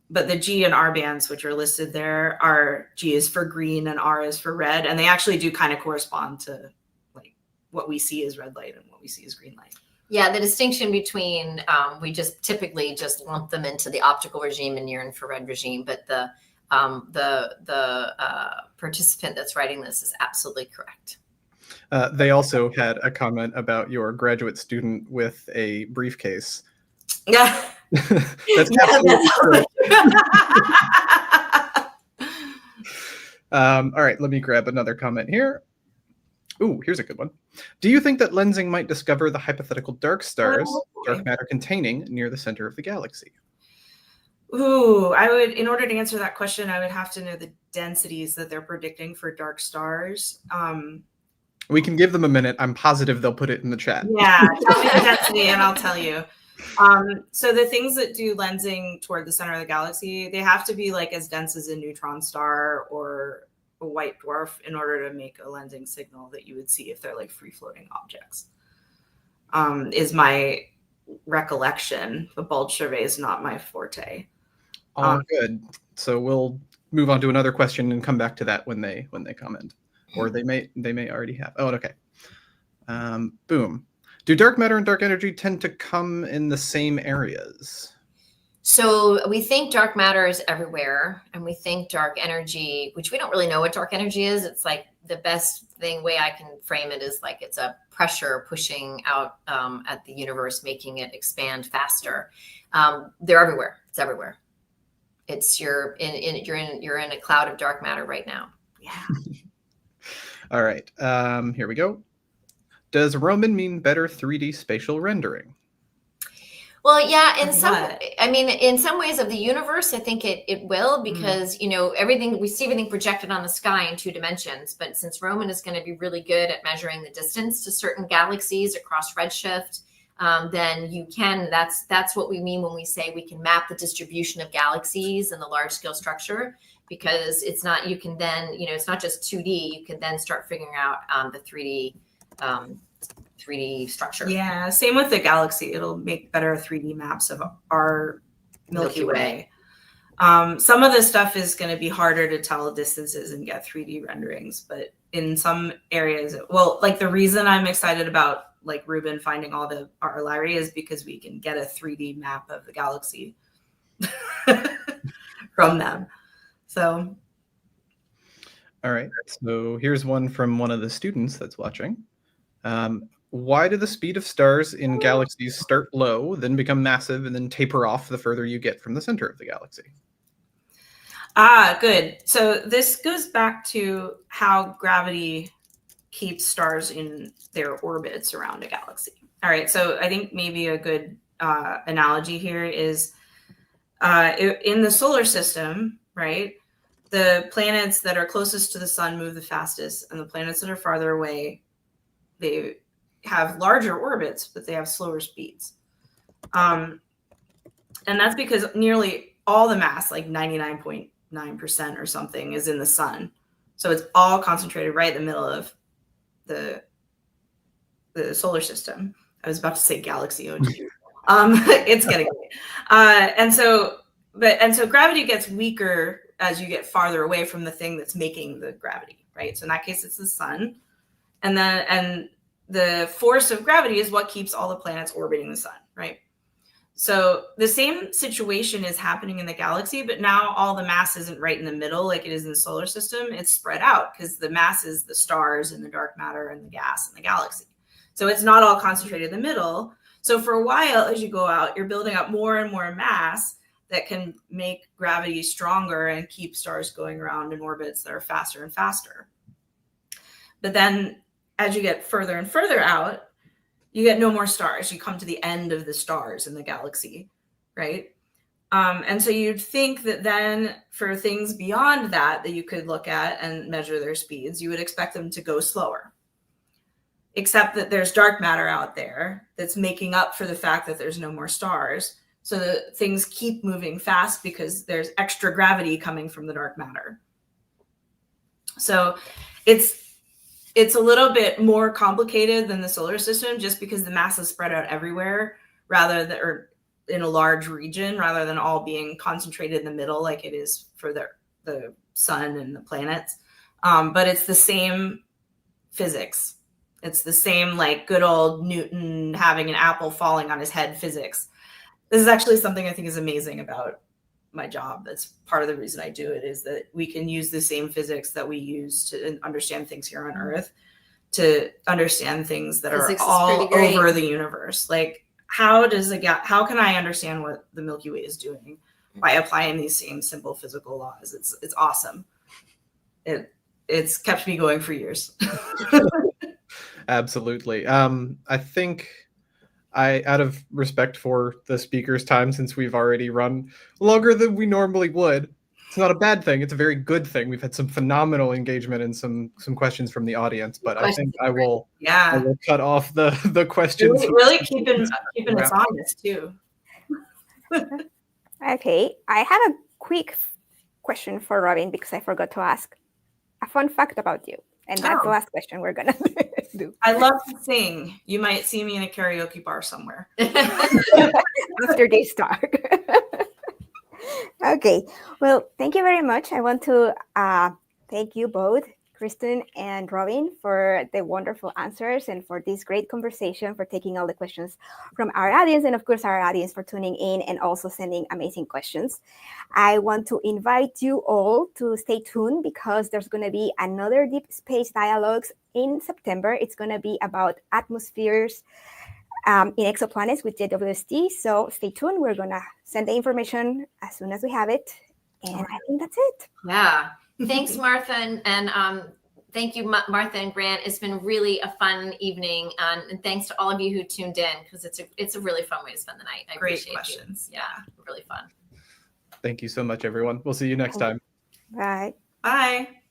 [SPEAKER 3] But the G and R bands, which are listed there, are G is for green and R is for red. And they actually do kind of correspond to like what we see as red light and what we see as green light.
[SPEAKER 2] Yeah, the distinction between, we just typically just lump them into the optical regime and near infrared regime. But the participant that's writing this is absolutely correct.
[SPEAKER 4] They also had a comment about your graduate student with a briefcase.
[SPEAKER 3] Yeah.
[SPEAKER 4] That's absolutely true. All right, let me grab another comment here. Ooh, here's a good one. Do you think that lensing might discover the hypothetical dark stars, dark matter containing, near the center of the galaxy?
[SPEAKER 3] Ooh, in order to answer that question, I would have to know the densities that they're predicting for dark stars.
[SPEAKER 4] We can give them a minute. I'm positive they'll put it in the chat.
[SPEAKER 3] Yeah, tell me the density and I'll tell you. So the things that do lensing toward the center of the galaxy, they have to be like as dense as a neutron star or a white dwarf in order to make a lensing signal that you would see if they're like free floating objects. Is my recollection. The bulge survey is not my forte.
[SPEAKER 4] Good. So we'll move on to another question and come back to that when they comment, or they may already have. Oh, okay. Boom. Do dark matter and dark energy tend to come in the same areas?
[SPEAKER 2] So we think dark matter is everywhere, and we think dark energy, which we don't really know what dark energy is. It's like the best way I can frame it is like it's a pressure pushing out at the universe, making it expand faster. They're everywhere. It's everywhere. It's you're in a cloud of dark matter right now.
[SPEAKER 3] Yeah.
[SPEAKER 4] All right. Here we go. Does Roman mean better 3D spatial rendering?
[SPEAKER 2] Well, yeah, in some ways of the universe, I think it will, because, everything, we see everything projected on the sky in 2 dimensions. But since Roman is going to be really good at measuring the distance to certain galaxies across redshift, then you can, that's what we mean when we say we can map the distribution of galaxies and the large scale structure, because it's not, you can then, it's not just 2D, you can then start figuring out the 3D structure.
[SPEAKER 3] Yeah, same with the galaxy. It'll make better 3D maps of our Milky Way. Some of the stuff is going to be harder to tell distances and get 3D renderings, but in some areas, well, like the reason I'm excited about like Robyn finding all the RLARI is because we can get a 3D map of the galaxy from them. So,
[SPEAKER 4] all right. So here's one from one of the students that's watching. Why do the speed of stars in galaxies start low, then become massive, and then taper off the further you get from the center of the galaxy?
[SPEAKER 3] Good. So this goes back to how gravity keeps stars in their orbits around a galaxy. All right. So I think maybe a good analogy here is in the solar system, right? The planets that are closest to the sun move the fastest, and the planets that are farther away, they have larger orbits, but they have slower speeds. And that's because nearly all the mass, like 99.9% or something, is in the sun. So it's all concentrated right in the middle of the solar system. I was about to say galaxy. Oh, geez. It's getting late. And so gravity gets weaker as you get farther away from the thing that's making the gravity, right? So in that case, it's the sun. And the force of gravity is what keeps all the planets orbiting the sun, right? So the same situation is happening in the galaxy, but now all the mass isn't right in the middle like it is in the solar system. It's spread out because the mass is the stars and the dark matter and the gas in the galaxy. So it's not all concentrated in the middle. So for a while, as you go out, you're building up more and more mass that can make gravity stronger and keep stars going around in orbits that are faster and faster. But then as you get further and further out, you get no more stars. You come to the end of the stars in the galaxy, right? And so you'd think that then for things beyond that you could look at and measure their speeds, you would expect them to go slower. Except that there's dark matter out there that's making up for the fact that there's no more stars. So that things keep moving fast because there's extra gravity coming from the dark matter. So it's a little bit more complicated than the solar system just because the mass is spread out everywhere or in a large region rather than all being concentrated in the middle like it is for the sun and the planets. But it's the same physics. It's the same like good old Newton having an apple falling on his head physics. This is actually something I think is amazing about my job. That's part of the reason I do it, is that we can use the same physics that we use to understand things here on Earth to understand things that physics are all over the universe. Like how can I understand what the Milky Way is doing by applying these same simple physical laws? It's awesome. It's kept me going for years.
[SPEAKER 4] Absolutely. I think out of respect for the speaker's time, since we've already run longer than we normally would, it's not a bad thing. It's a very good thing. We've had some phenomenal engagement and some questions from I think I will cut off the questions.
[SPEAKER 3] Really keeping us honest too.
[SPEAKER 1] Okay, I have a quick question for Robyn because I forgot to ask a fun fact about you. And that's the last question we're going to do.
[SPEAKER 3] I love to sing. You might see me in a karaoke bar somewhere.
[SPEAKER 1] After they start. Okay. Well, thank you very much. I want to thank you both, Kristen and Robyn, for the wonderful answers and for this great conversation, for taking all the questions from our audience, and of course our audience for tuning in and also sending amazing questions. I want to invite you all to stay tuned because there's going to be another Deep Space Dialogues in September. It's going to be about atmospheres in exoplanets with JWST. So stay tuned. We're going to send the information as soon as we have it. And I think that's it.
[SPEAKER 2] Yeah. Thanks, Martha, and thank you, Martha and Grant. It's been really a fun evening, and thanks to all of you who tuned in because it's a really fun way to spend the night. I
[SPEAKER 3] Great
[SPEAKER 2] appreciate
[SPEAKER 3] questions.
[SPEAKER 2] You. Yeah, really fun.
[SPEAKER 4] Thank you so much, everyone. We'll see you next time.
[SPEAKER 1] Bye.
[SPEAKER 3] Bye.